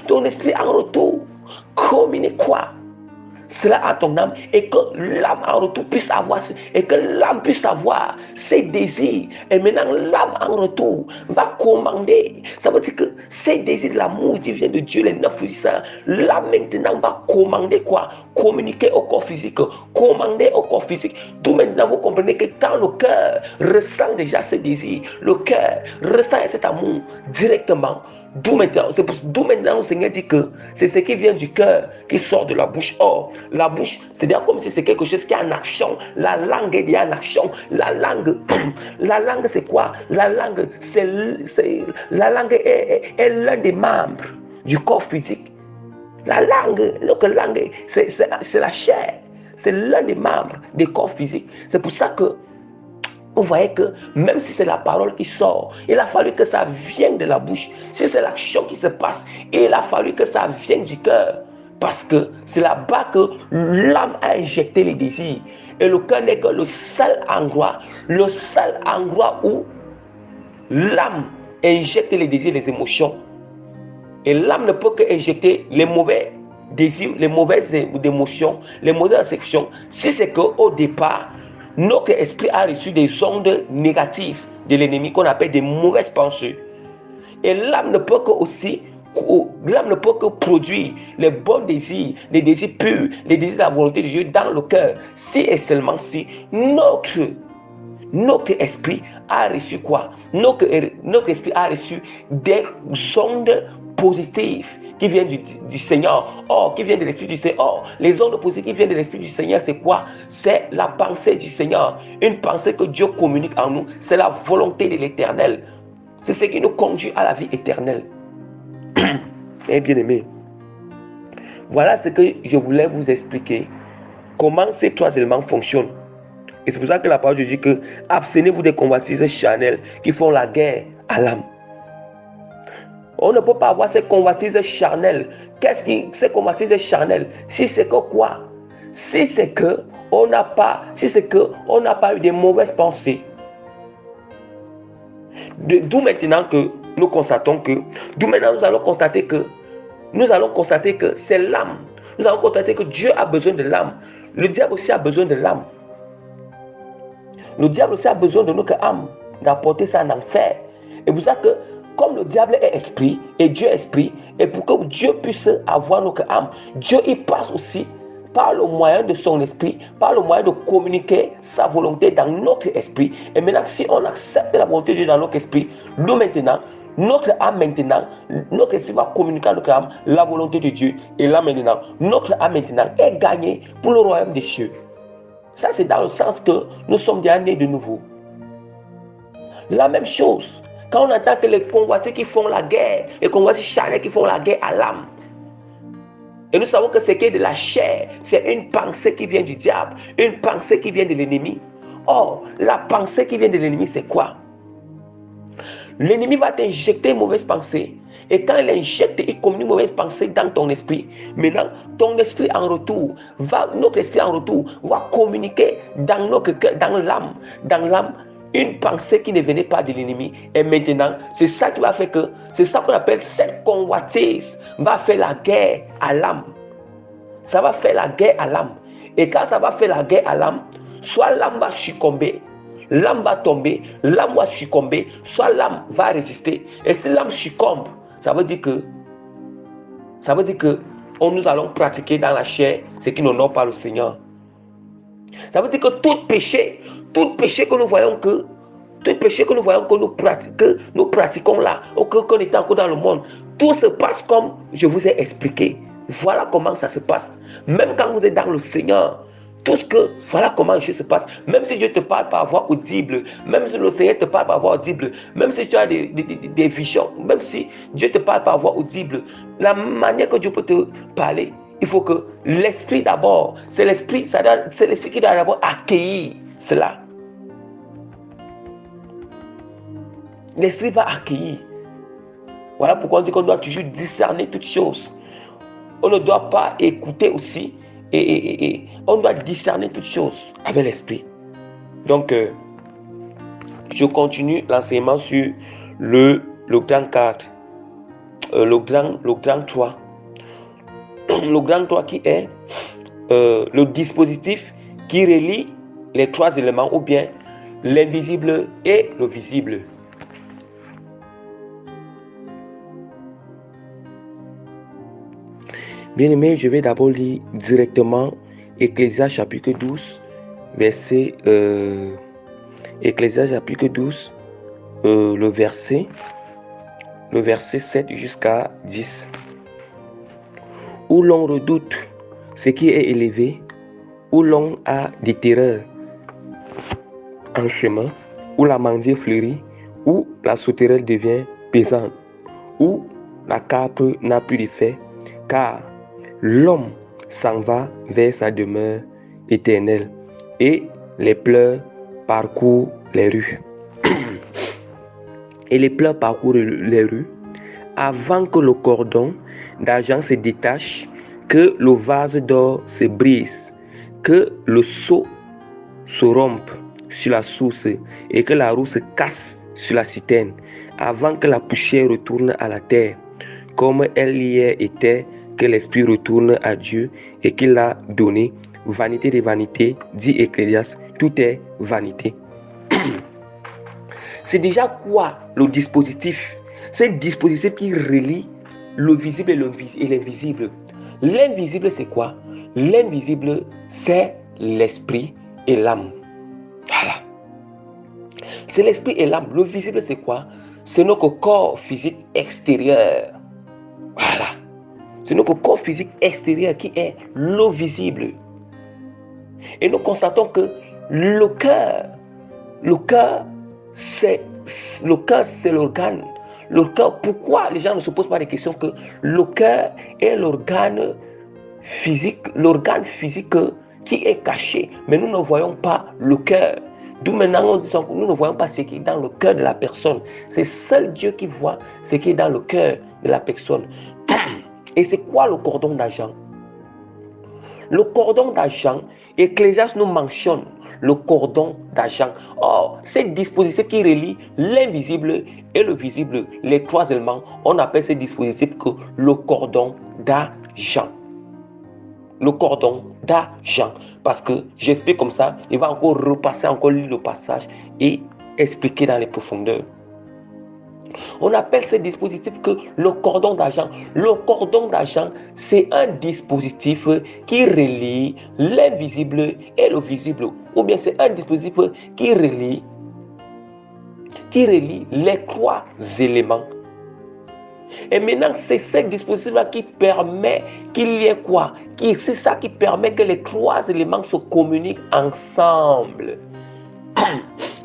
Ton esprit en retour communique quoi? Cela à ton âme, et que l'âme en retour puisse avoir, et que l'âme puisse avoir ses désirs. Et maintenant l'âme en retour va commander. Ça veut dire que ces désirs de l'amour qui vient de Dieu, les 9 fruits, l'âme maintenant va commander quoi? Communiquer au corps physique, commander au corps physique. Tout maintenant vous comprenez que quand le cœur ressent déjà ces désirs, le cœur ressent cet amour directement. D'où maintenant le Seigneur dit que c'est ce qui vient du cœur qui sort de la bouche. Or, la bouche, c'est-à-dire comme si c'est quelque chose qui est en action. La langue est en action. La langue c'est quoi? La langue est l'un des membres du corps physique. La langue, c'est la chair. C'est l'un des membres du corps physique. C'est pour ça que vous voyez que même si c'est la parole qui sort, il a fallu que ça vienne de la bouche. Si c'est l'action qui se passe, il a fallu que ça vienne du cœur. Parce que c'est là-bas que l'âme a injecté les désirs. Et le cœur n'est que le seul endroit où l'âme injecte les désirs, les émotions. Et l'âme ne peut qu'injecter les mauvais désirs, les mauvaises émotions, les mauvaises affections. Si c'est qu'au départ, notre esprit a reçu des ondes négatives de l'ennemi qu'on appelle des mauvaises pensées. Et l'âme ne peut que produire les bons désirs, les désirs purs, les désirs de la volonté de Dieu dans le cœur. Si et seulement si notre esprit a reçu quoi? Notre esprit a reçu des ondes positives qui viennent du Seigneur, qui viennent de l'Esprit du Seigneur. Les ondes positifs qui viennent de l'Esprit du Seigneur, c'est quoi? C'est la pensée du Seigneur. Une pensée que Dieu communique en nous. C'est la volonté de l'Éternel. C'est ce qui nous conduit à la vie éternelle. Et bien aimé, voilà ce que je voulais vous expliquer. Comment ces 3 éléments fonctionnent. Et c'est pour ça que la parole de Dieu dit que abstenez-vous des convoitises charnelles qui font la guerre à l'âme. On ne peut pas avoir ces convoitises charnelles. Qu'est-ce qui ces convoitises charnelles? Si c'est que quoi? Si c'est que on n'a pas eu de mauvaises pensées. D'où maintenant que nous constatons que, nous allons constater que c'est l'âme. Nous allons constater que Dieu a besoin de l'âme. Le diable aussi a besoin de l'âme. Le diable aussi a besoin de notre âme, d'apporter ça en enfer. Et vous savez que, comme le diable est esprit, et Dieu est esprit, et pour que Dieu puisse avoir notre âme, Dieu y passe aussi par le moyen de son esprit, par le moyen de communiquer sa volonté dans notre esprit. Et maintenant, si on accepte la volonté de Dieu dans notre esprit, nous maintenant, notre âme maintenant, notre esprit va communiquer à notre âme la volonté de Dieu. Et là maintenant, notre âme maintenant est gagnée pour le royaume des cieux. Ça, c'est dans le sens que nous sommes déjà nés de nouveau. La même chose, quand on entend que les convoitises qui font la guerre, les convoitises charnelles qui font la guerre à l'âme, et nous savons que ce qui est de la chair, c'est une pensée qui vient du diable, une pensée qui vient de l'ennemi. Or, la pensée qui vient de l'ennemi, c'est quoi? L'ennemi va t'injecter une mauvaise pensée. Et quand il injecte, il communique une mauvaise pensée dans ton esprit. Maintenant, ton esprit en retour, notre esprit en retour, va communiquer dans notre cœur, dans l'âme, une pensée qui ne venait pas de l'ennemi. Et maintenant, c'est ça qui va faire que, c'est ça qu'on appelle cette convoitise, va faire la guerre à l'âme. Ça va faire la guerre à l'âme. Et quand ça va faire la guerre à l'âme, soit l'âme va succomber, l'âme va tomber, l'âme va succomber, soit l'âme va résister. Et si l'âme succombe, ça veut dire que nous allons pratiquer dans la chair ce qui n'honore pas le Seigneur. Ça veut dire que tout péché que nous voyons que nous pratiquons là, ou qu'on est encore dans le monde, tout se passe comme je vous ai expliqué. Voilà comment ça se passe. Même quand vous êtes dans le Seigneur, voilà comment les choses se passent. Même si Dieu te parle par voix audible, même si le Seigneur te parle par voix audible, même si tu as des visions, même si Dieu te parle par voix audible, la manière que Dieu peut te parler, il faut que l'esprit d'abord, c'est l'esprit qui doit d'abord accueillir cela. L'esprit va accueillir. Voilà pourquoi on dit qu'on doit toujours discerner toutes choses. On ne doit pas écouter aussi. Et on doit discerner toutes choses avec l'esprit. Donc, je continue l'enseignement sur le grand 4. Le grand 3. Le grand 3 qui est le dispositif qui relie les 3 éléments, ou bien l'invisible et le visible. Bien-aimé, je vais d'abord lire directement Ecclésiaste chapitre 12, verset 7 jusqu'à 10. Où l'on redoute ce qui est élevé, où l'on a des terreurs en chemin, où la mandier fleurit, où la sauterelle devient pesante, où la carpe n'a plus d'effet, car l'homme s'en va vers sa demeure éternelle et les pleurs parcourent les rues. Et les pleurs parcourent les rues avant que le cordon d'argent se détache, que le vase d'or se brise, que le seau se rompe sur la source et que la roue se casse sur la citerne, avant que la poussière retourne à la terre, comme elle hier était, que l'esprit retourne à Dieu et qu'il a donné. Vanité des vanités, dit Ecclésiaste, tout est vanité. C'est déjà quoi le dispositif? C'est le dispositif qui relie le visible et l'invisible. L'invisible, c'est quoi? L'invisible, c'est l'esprit et l'âme. Voilà. C'est l'esprit et l'âme. Le visible, c'est quoi? C'est notre corps physique extérieur. Voilà. C'est notre corps physique extérieur qui est l'eau visible. Et nous constatons que le cœur, c'est l'organe. Le cœur, pourquoi les gens ne se posent pas des questions que le cœur est l'organe physique qui est caché, mais nous ne voyons pas le cœur. D'où maintenant on dit que nous ne voyons pas ce qui est dans le cœur de la personne. C'est seul Dieu qui voit ce qui est dans le cœur de la personne. Et c'est quoi le cordon d'argent? Le cordon d'argent, Ecclésiaste nous mentionne le cordon d'argent. Or, ces dispositifs qui relient l'invisible et le visible, les trois éléments, on appelle ces dispositifs que le cordon d'argent. Le cordon d'argent. Parce que j'explique comme ça, il va encore repasser, encore lire le passage et expliquer dans les profondeurs. On appelle ce dispositif que le cordon d'argent. Le cordon d'argent, c'est un dispositif qui relie l'invisible et le visible. Ou bien c'est un dispositif qui relie les trois éléments. Et maintenant, c'est ce dispositif-là qui permet qu'il y ait quoi? C'est ça qui permet que les trois éléments se communiquent ensemble.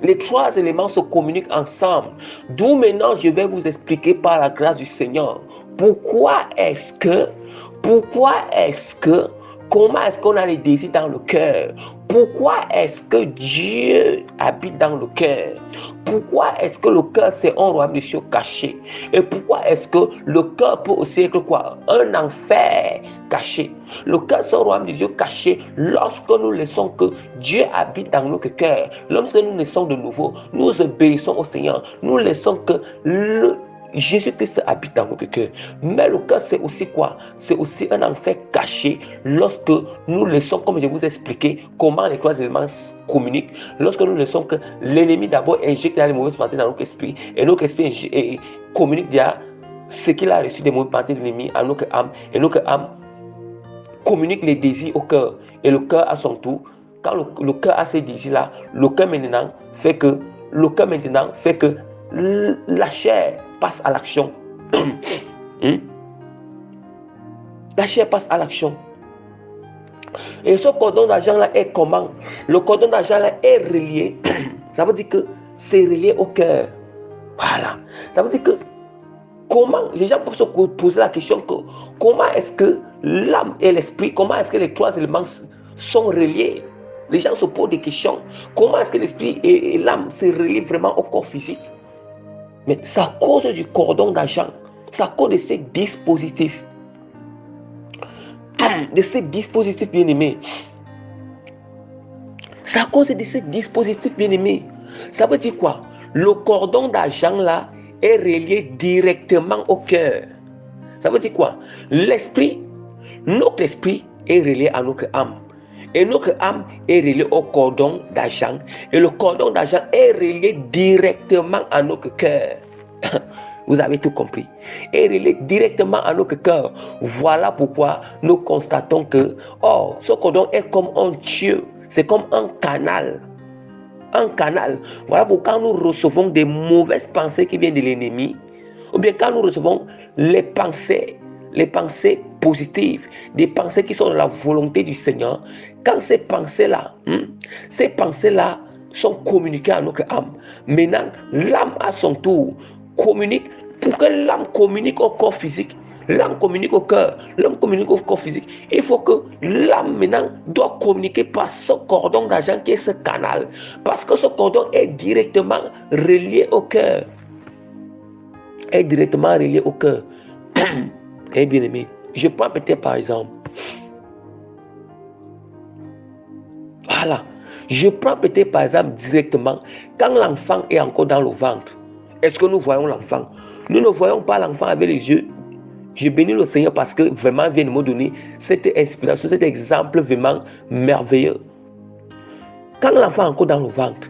Les trois éléments se communiquent ensemble. D'où maintenant, je vais vous expliquer par la grâce du Seigneur. Comment est-ce qu'on a les désirs dans le cœur? Pourquoi est-ce que Dieu habite dans le cœur? Pourquoi est-ce que le cœur c'est un royaume de cieux caché? Et pourquoi est-ce que le cœur peut aussi être quoi? Un enfer caché. Le cœur c'est un royaume de Dieu caché lorsque nous laissons que Dieu habite dans notre cœur. Lorsque nous naissons de nouveau, nous obéissons au Seigneur. Nous laissons que Jésus-Christ habite dans notre cœur. Mais le cœur, c'est aussi quoi? C'est aussi un enfer caché lorsque nous laissons, comme je vous ai expliqué, comment les trois éléments communiquent. Lorsque nous laissons que l'ennemi d'abord injecte les mauvaises pensées dans notre esprit et notre esprit communique déjà ce qu'il a reçu des mauvaises pensées de l'ennemi à notre âme et notre âme communique les désirs au cœur. Et le cœur à son tour, quand le cœur a ces désirs-là, le cœur maintenant fait que la chair passe à l'action. La chair passe à l'action. Et ce cordon d'argent-là est comment? Le cordon d'argent-là est relié. Ça veut dire que c'est relié au cœur. Voilà. Ça veut dire que comment, les gens peuvent se poser la question que comment est-ce que l'âme et l'esprit, comment est-ce que les trois éléments sont reliés? Les gens se posent des questions. Comment est-ce que l'esprit et l'âme se relient vraiment au corps physique? Mais c'est à cause du cordon d'argent, c'est à cause de ces dispositifs. De ces dispositifs bien-aimés. C'est à cause de ces dispositifs bien-aimés. Ça veut dire quoi? Le cordon d'argent là est relié directement au cœur. Ça veut dire quoi? Notre esprit est relié à notre âme. Et notre âme est reliée au cordon d'argent. Et le cordon d'argent est relié directement à notre cœur. Vous avez tout compris. Et relié directement à notre cœur. Voilà pourquoi nous constatons que ce cordon est comme un tuyau. C'est comme un canal. Un canal. Voilà pourquoi quand nous recevons des mauvaises pensées qui viennent de l'ennemi, ou bien quand nous recevons les pensées positives, des pensées qui sont de la volonté du Seigneur, quand ces pensées-là sont communiquées à notre âme, maintenant l'âme à son tour communique. Pour que l'âme communique au corps physique, l'âme communique au cœur, l'âme communique au corps physique, il faut que l'âme maintenant doit communiquer par ce cordon d'argent qui est ce canal, parce que ce cordon est directement relié au cœur. Est directement relié au cœur. Et bien aimé, je prends peut-être par exemple. Voilà. Je prends peut-être par exemple directement quand l'enfant est encore dans le ventre. Est-ce que nous voyons l'enfant? Nous ne voyons pas l'enfant avec les yeux. Je bénis le Seigneur parce que vraiment il vient de me donner cette inspiration, cet exemple vraiment merveilleux. Quand l'enfant est encore dans le ventre,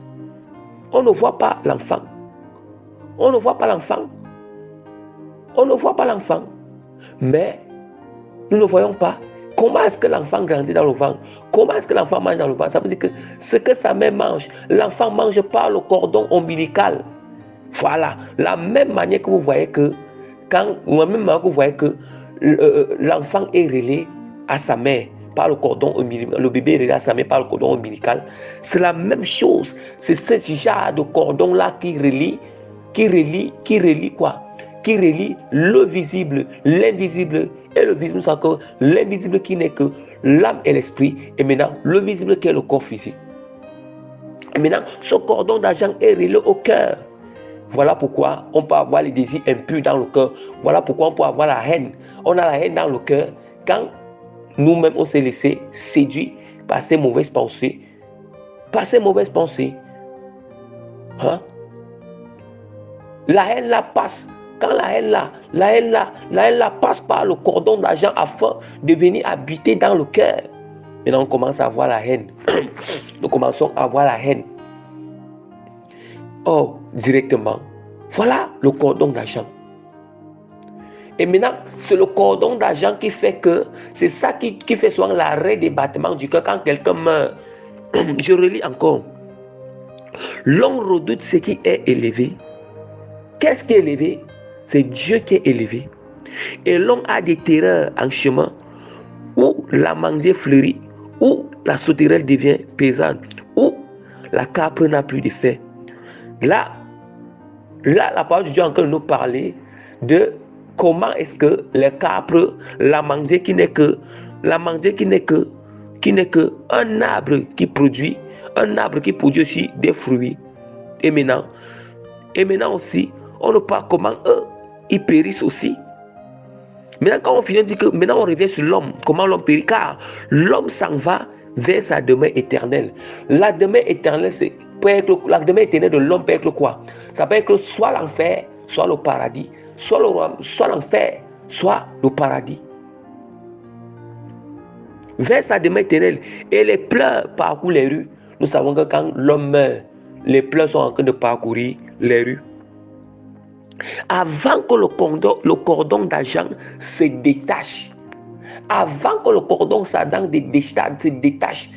on ne voit pas l'enfant. On ne voit pas l'enfant. On ne voit pas l'enfant. Mais nous ne voyons pas comment est-ce que l'enfant grandit dans le ventre. Comment est-ce que l'enfant mange dans le ventre. Ça veut dire que ce que sa mère mange, l'enfant mange par le cordon ombilical. Voilà, la même manière que vous voyez que l'enfant est relié à sa mère par le cordon ombilical, le bébé est relié à sa mère par le cordon ombilical, c'est la même chose. C'est ce genre de cordon-là qui relie quoi? Qui relie le visible, l'invisible, et le visible, c'est que l'invisible qui n'est que l'âme et l'esprit, et maintenant le visible qui est le corps physique. Et maintenant, ce cordon d'argent est relié au cœur. Voilà pourquoi on peut avoir les désirs impurs dans le cœur. Voilà pourquoi on peut avoir la haine. On a la haine dans le cœur quand nous-mêmes on s'est laissé séduire par ces mauvaises pensées. Par ces mauvaises pensées. Hein? La haine là passe. Quand la haine là passe par le cordon d'argent afin de venir habiter dans le cœur. Maintenant on commence à avoir la haine. Nous commençons à avoir la haine. Oh, directement. Voilà le cordon d'argent. Et maintenant, c'est le cordon d'argent qui fait que, c'est ça qui fait souvent l'arrêt des battements du cœur quand quelqu'un meurt. Je relis encore. L'homme redoute ce qui est élevé. Qu'est-ce qui est élevé? C'est Dieu qui est élevé. Et l'homme a des terreurs en chemin où la mangue fleurit, où la sauterelle devient paysanne, où la capre n'a plus d'effet. Là, la parole de Dieu est en train de nous parler de comment est-ce que les capres, la mangue qui n'est que un arbre qui produit aussi des fruits. Et maintenant aussi, on ne parle comment eux, ils périssent aussi. Maintenant, quand on finit de dire que maintenant on revient sur l'homme, comment l'homme périt, car l'homme s'en va vers sa demeure éternelle. La demeure éternelle, la demeure éternelle de l'homme peut être quoi? Ça peut être soit l'enfer, soit le paradis, soit l'enfer, soit le paradis. Vers sa demeure éternelle. Et les pleurs parcourent les rues. Nous savons que quand l'homme meurt, les pleurs sont en train de parcourir les rues. Avant que le cordon d'argent se détache, avant que le cordon d'argent se détache,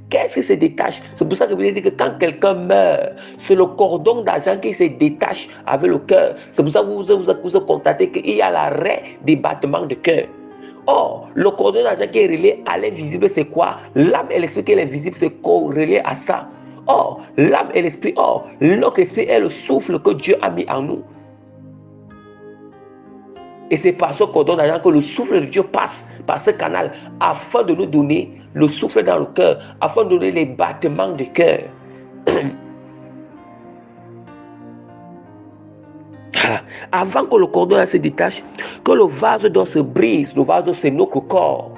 qu'est-ce qui se détache? C'est pour ça que vous dites que quand quelqu'un meurt, c'est le cordon d'argent qui se détache avec le cœur. C'est pour ça que vous constatez qu'il y a l'arrêt des battements de cœur. Or, le cordon d'argent qui est relié à l'invisible, c'est quoi? L'âme et l'esprit qui est l'invisible, c'est corrélé à ça. Or, l'âme et l'esprit, notre esprit est le souffle que Dieu a mis en nous. Et c'est par ce cordon d'argent que le souffle de Dieu passe par ce canal afin de nous donner le souffle dans le cœur, afin de donner les battements de cœur. Avant que le cordon se détache, que le vase d'or se brise, le vase d'or c'est notre corps,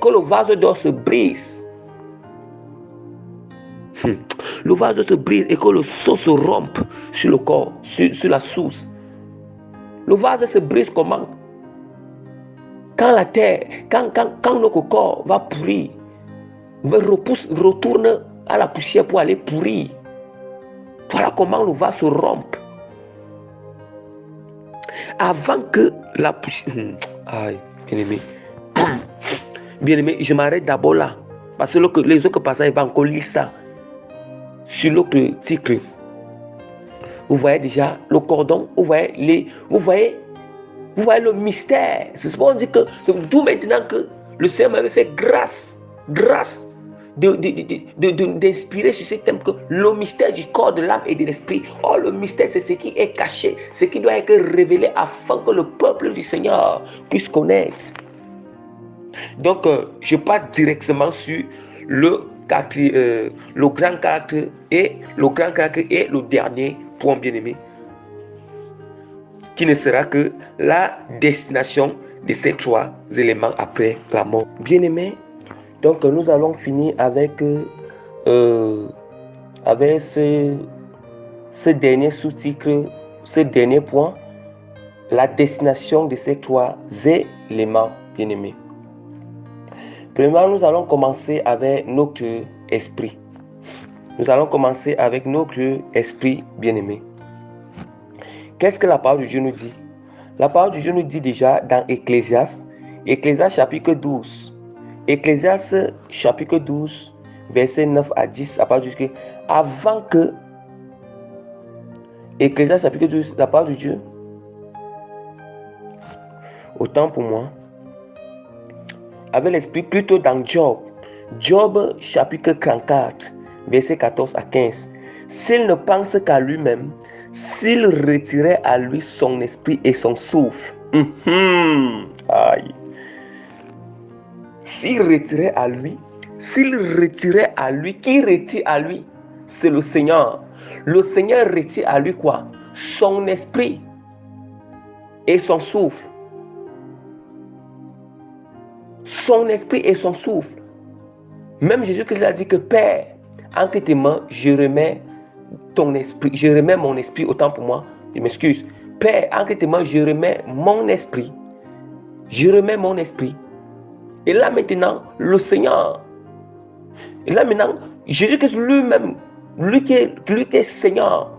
que le vase d'or se brise. Le vase d'or se brise et que le seau se rompe sur le corps, sur la source. Le vase se brise comment? Quand la terre, quand notre corps va pourrir, retourne à la poussière pour aller pourrir. Voilà comment le vase se rompe. Avant que la poussière... Aïe, bien-aimé, je m'arrête d'abord là. Parce que les autres passages vont encore lire ça. Sur l'autre cycle. Vous voyez déjà le cordon, vous voyez le mystère. C'est ce qu'on dit que c'est d'où maintenant que le Seigneur m'avait fait grâce d'inspirer sur ce thème que le mystère du corps, de l'âme et de l'esprit. Oh, le mystère, c'est ce qui est caché, ce qui doit être révélé afin que le peuple du Seigneur puisse connaître. Donc, je passe directement sur le grand caractère et le dernier point, bien-aimé, qui ne sera que la destination de ces trois éléments après la mort. Bien-aimé, donc nous allons finir avec ce dernier sous-titre, ce dernier point, la destination de ces trois éléments, bien-aimés. Premièrement, nous allons commencer avec notre esprit. Nous allons commencer avec notre esprit bien-aimé. Qu'est-ce que la parole de Dieu nous dit? La parole de Dieu nous dit déjà dans Ecclésiaste chapitre 12. Ecclésiaste chapitre 12, verset 9 à 10. La parole de Dieu, avant que... Ecclésiaste chapitre 12, la parole de Dieu. Autant pour moi. avec l'esprit plutôt dans Job. Job chapitre 34, verset 14 à 15. S'il ne pense qu'à lui-même, s'il retirait à lui son esprit et son souffle. Aïe. S'il retirait à lui, qui retire à lui? C'est le Seigneur. Le Seigneur retire à lui quoi? Son esprit et son souffle. Son esprit et son souffle. Même Jésus-Christ a dit que Père, entre tes mains, je remets ton esprit, je remets mon esprit, autant pour moi, je m'excuse. Père, entre tes mains, je remets mon esprit. Je remets mon esprit. Et là maintenant, le Seigneur, et là maintenant, Jésus-Christ lui-même, lui qui est Seigneur,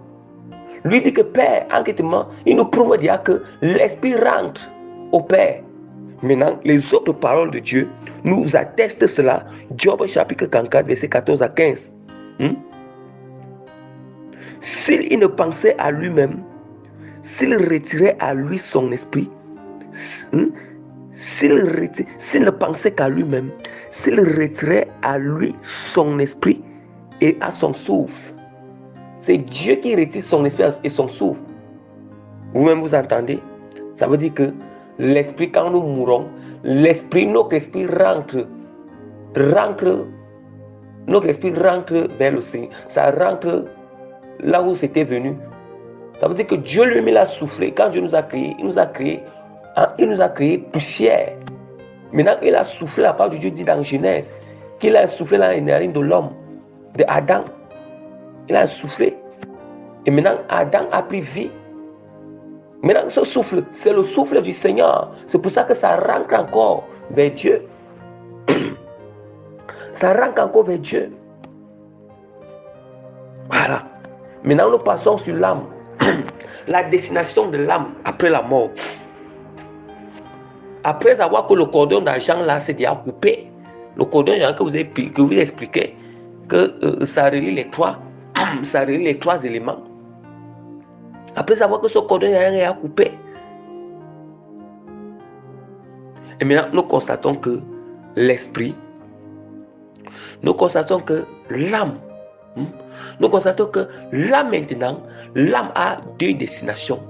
lui dit que Père, entre tes mains, il nous prouve déjà que l'esprit rentre au Père. Maintenant, les autres paroles de Dieu nous attestent cela. Job chapitre 44, verset 14 à 15. S'il ne pensait à lui-même, s'il retirait à lui son esprit, s'il ne pensait qu'à lui-même, s'il retirait à lui son esprit et à son souffle, c'est Dieu qui retire son esprit et son souffle. Vous-même vous entendez? Ça veut dire que l'esprit, quand nous mourons, notre esprit rentre, notre esprit rentre vers le Seigneur. Ça rentre là où c'était venu. Ça veut dire que Dieu lui-même l'a soufflé. Quand Dieu nous a créés, il nous a créé poussière. Maintenant, il a soufflé, la parole de Dieu dit dans Genèse, qu'il a soufflé dans les narines de l'homme, de Adam. Il a soufflé. Et maintenant, Adam a pris vie. Maintenant, ce souffle, c'est le souffle du Seigneur. C'est pour ça que ça rentre encore vers Dieu. Ça rentre encore vers Dieu. Voilà. Maintenant, nous passons sur l'âme. La destination de l'âme après la mort. Après avoir que le cordon d'argent là s'est déjà coupé, le cordon d'argent que vous expliquez, que ça relie les trois éléments. Après savoir que ce cordon est coupé, et maintenant nous constatons que l'esprit, nous constatons que l'âme, nous constatons que là maintenant, l'âme a deux destinations.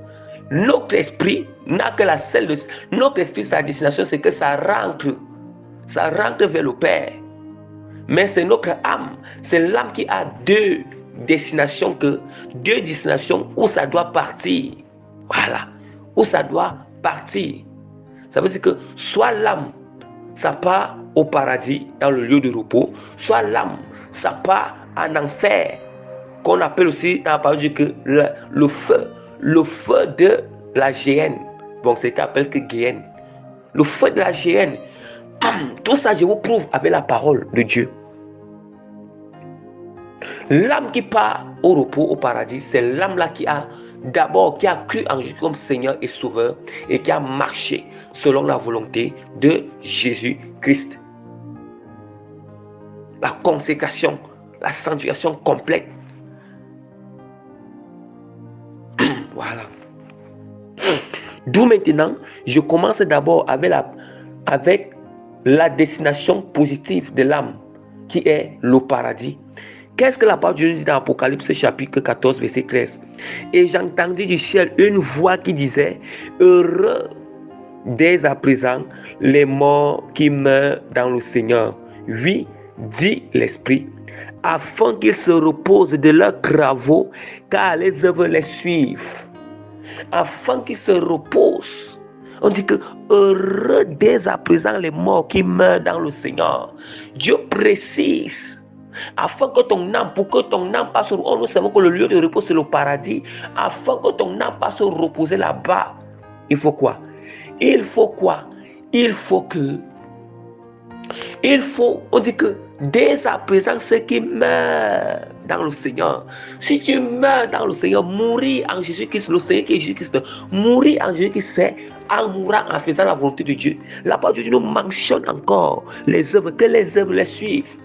Notre esprit n'a que la seule de notre esprit, sa destination, c'est que ça rentre vers le Père. Mais c'est notre âme, c'est l'âme qui a deux destinations où ça doit partir. Voilà, où ça doit partir. Ça veut dire que soit l'âme, ça part au paradis, dans le lieu de repos, soit l'âme, ça part en enfer, qu'on appelle aussi dans la parole de Dieu que le feu de la géhenne. Bon, c'est appelé que géhenne. Le feu de la géhenne. Tout ça, je vous prouve avec la parole de Dieu. L'âme qui part au repos, au paradis, c'est l'âme là qui a cru en Jésus comme Seigneur et Sauveur et qui a marché selon la volonté de Jésus-Christ. La consécration, la sanctification complète. Voilà. D'où maintenant, je commence d'abord avec la destination positive de l'âme, qui est le paradis. Qu'est-ce que la parole de Dieu dit dans Apocalypse chapitre 14, verset 13? Et j'entendis du ciel une voix qui disait: heureux dès à présent les morts qui meurent dans le Seigneur. Oui, dit l'Esprit, afin qu'ils se reposent de leurs travaux, car les œuvres les suivent. Afin qu'ils se reposent. On dit que heureux dès à présent les morts qui meurent dans le Seigneur. Dieu précise. Afin que ton âme, pour que ton âme passe, nous savons que le lieu de repos c'est le paradis. Afin que ton âme passe se reposer là-bas, il faut quoi? Il faut, on dit que dès à présent, ceux qui meurent dans le Seigneur, si tu meurs dans le Seigneur, mourir en Jésus-Christ, le Seigneur qui est Jésus-Christ, mourir en Jésus-Christ, c'est en mourant, en faisant la volonté de Dieu. La parole de Dieu nous mentionne encore les œuvres, que les œuvres les suivent.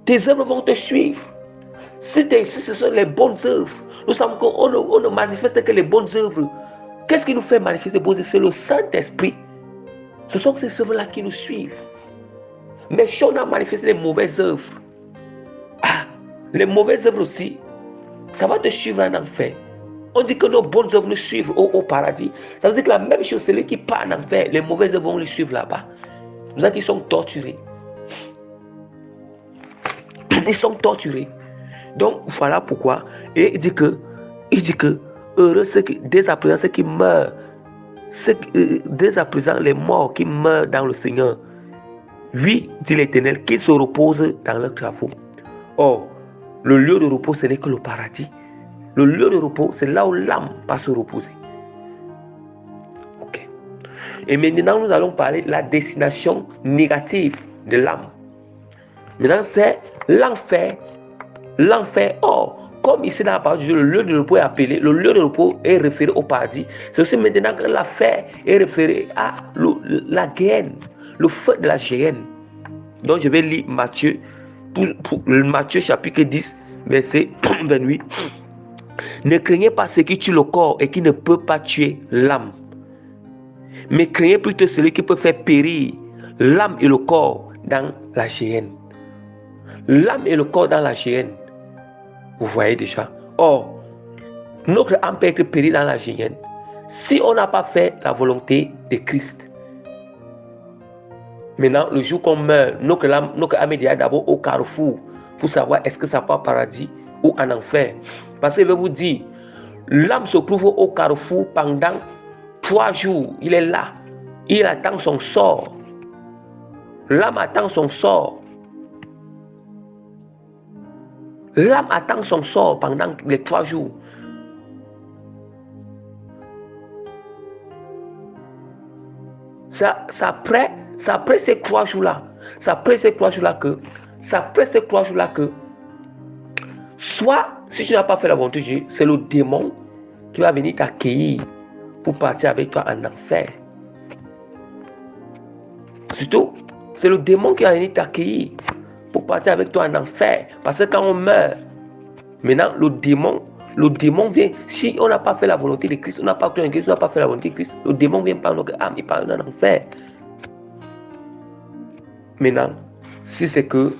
Tes œuvres vont te suivre. Si ce sont les bonnes œuvres, nous savons qu'on ne manifeste que les bonnes œuvres. Qu'est-ce qui nous fait manifester les bonnes œuvres? C'est le Saint-Esprit. Ce sont ces œuvres-là qui nous suivent. Mais si on a manifesté les mauvaises œuvres, les mauvaises œuvres aussi, ça va te suivre en enfer. On dit que nos bonnes œuvres nous suivent au paradis. Ça veut dire que la même chose, celui qui part en enfer, les mauvaises œuvres vont les suivre là-bas. Nous avons qui sont torturés. Ils sont torturés. Donc voilà pourquoi. Et il dit que heureux ceux qui, dès à présent, ceux qui meurent, dès à présent, les morts qui meurent dans le Seigneur. Oui, dit l'Éternel, qu'ils se reposent dans leurs travaux. Or, le lieu de repos, ce n'est que le paradis. Le lieu de repos, c'est là où l'âme va se reposer. Ok. Et maintenant, nous allons parler de la destination négative de l'âme. Maintenant, c'est l'enfer. L'enfer, or, comme ici dans la parole de Dieu, le lieu de repos est appelé, le lieu de repos est référé au paradis. C'est aussi maintenant que l'enfer est référé à la géhenne, le feu de la géhenne. Donc, je vais lire Matthieu, pour Matthieu chapitre 10, verset 28. Ne craignez pas ce qui tue le corps et qui ne peut pas tuer l'âme, mais craignez plutôt celui qui peut faire périr l'âme et le corps dans la géhenne. L'âme et le corps dans la géhenne. Vous voyez déjà. Or, notre âme peut être périe dans la géhenne si on n'a pas fait la volonté de Christ. Maintenant, le jour qu'on meurt, notre âme est déjà d'abord au carrefour pour savoir est-ce que ça part au paradis ou en enfer. Parce que je vais vous dire, l'âme se trouve au carrefour pendant 3 jours. Il est là. Il attend son sort. L'âme attend son sort. L'âme attend son sort pendant les 3 jours. C'est après ces 3 jours-là. C'est après ces 3 jours-là que, soit, si tu n'as pas fait la volonté de Dieu, c'est le démon qui va venir t'accueillir pour partir avec toi en enfer. Surtout, c'est le démon qui va venir t'accueillir pour partir avec toi en enfer. Parce que quand on meurt, maintenant, le démon vient. Si on n'a pas fait la volonté de Christ, on n'a pas fait la volonté de Christ, le démon vient par notre âme, il part en enfer. Maintenant, si c'est que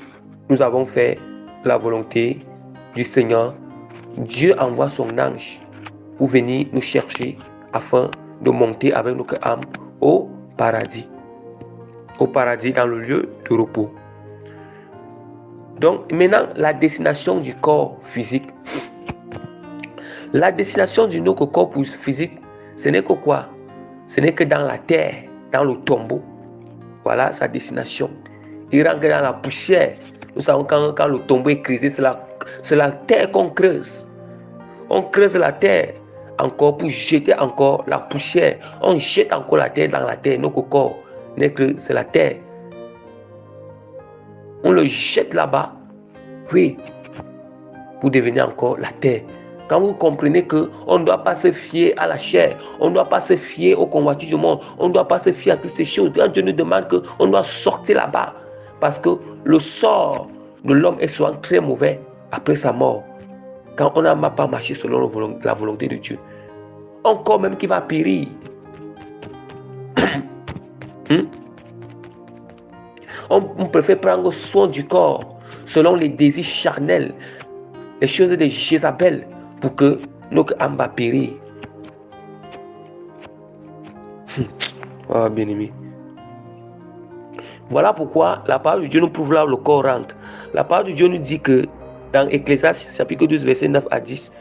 nous avons fait la volonté du Seigneur, Dieu envoie son ange pour venir nous chercher afin de monter avec notre âme au paradis. Au paradis, dans le lieu de repos. Donc, maintenant, la destination du corps physique. La destination de notre corps physique, ce n'est que quoi? Ce n'est que dans la terre, dans le tombeau. Voilà sa destination. Il rentre dans la poussière. Nous savons quand le tombeau est creusé, c'est la terre qu'on creuse. On creuse la terre encore pour jeter encore la poussière. On jette encore la terre dans la terre. Notre corps n'est que c'est la terre. On le jette là-bas, oui, pour devenir encore la terre. Quand vous comprenez qu'on ne doit pas se fier à la chair, on ne doit pas se fier aux convoitises du monde, on ne doit pas se fier à toutes ces choses. Quand Dieu nous demande qu'on doit sortir là-bas, parce que le sort de l'homme est souvent très mauvais après sa mort. Quand on n'a pas marché selon la volonté de Dieu. Un corps même qui va périr. On préfère prendre soin du corps selon les désirs charnels, les choses de Jézabel, pour que notre âme va périr. Oh, bien-aimé. Voilà pourquoi la parole de Dieu nous prouve là où le corps rentre. La parole de Dieu nous dit que dans Ecclésiaste chapitre 12, verset 9 à 10,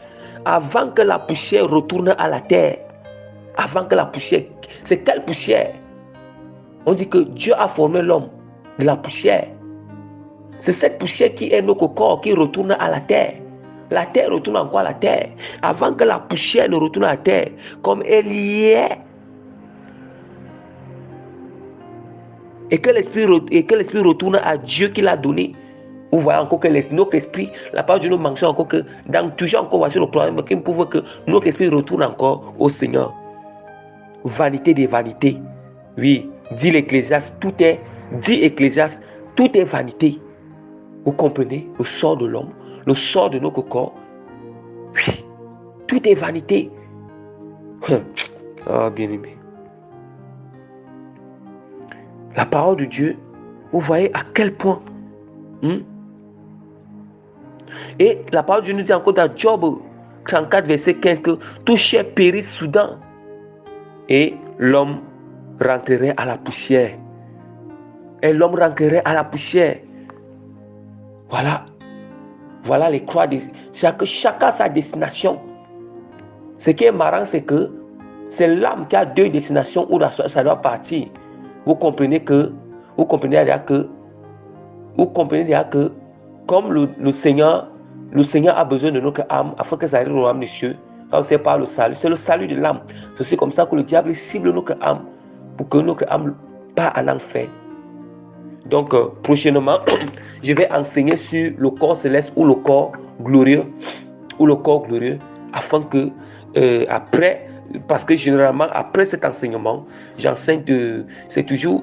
avant que la poussière retourne à la terre, avant que la poussière, c'est quelle poussière? On dit que Dieu a formé l'homme de la poussière. C'est cette poussière qui est notre corps qui retourne à la terre. La terre retourne encore à la terre. Avant que la poussière ne retourne à la terre, comme elle y est, et que l'esprit retourne à Dieu qui l'a donné. Vous voyez encore que notre esprit, la parole de Dieu nous mentionne encore que dans toujours encore voici le problème qui prouve que notre esprit retourne encore au Seigneur. Vanité des vanités. Oui, dit l'Ecclésiaste, tout est vanité. Vous comprenez le sort de l'homme, le sort de notre corps. Oui, tout est vanité. Ah, bien-aimé. la parole de Dieu, vous voyez à quel point. Et la parole de Dieu nous dit encore dans Job 34, verset 15, que tout chair périt soudain et l'homme rentrerait à la poussière. Et l'homme rentrerait à la poussière. Voilà les croix. Chacun a sa destination. Ce qui est marrant, c'est que c'est l'âme qui a deux destinations où ça doit partir. Vous comprenez déjà que comme le Seigneur a besoin de notre âme afin que ça arrive au royaume des cieux, quand c'est par le salut, c'est le salut de l'âme. C'est aussi comme ça que le diable cible notre âme pour que notre âme part en enfer. Donc, prochainement, je vais enseigner sur le corps céleste ou le corps glorieux, afin que après, parce que généralement, après cet enseignement, j'enseigne c'est toujours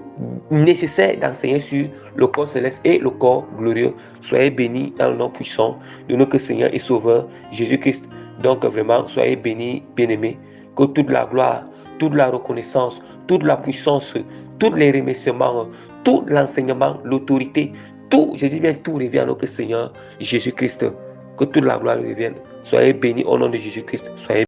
nécessaire d'enseigner sur le corps céleste et le corps glorieux. Soyez bénis dans le nom puissant de notre Seigneur et Sauveur Jésus-Christ. Donc, vraiment, soyez bénis, bien-aimés, que toute la gloire, toute la reconnaissance, toute la puissance, tous les remerciements, tout l'enseignement, l'autorité, tout, je dis bien tout revient à notre Seigneur Jésus-Christ. Que toute la gloire revienne. Soyez bénis au nom de Jésus-Christ. Soyez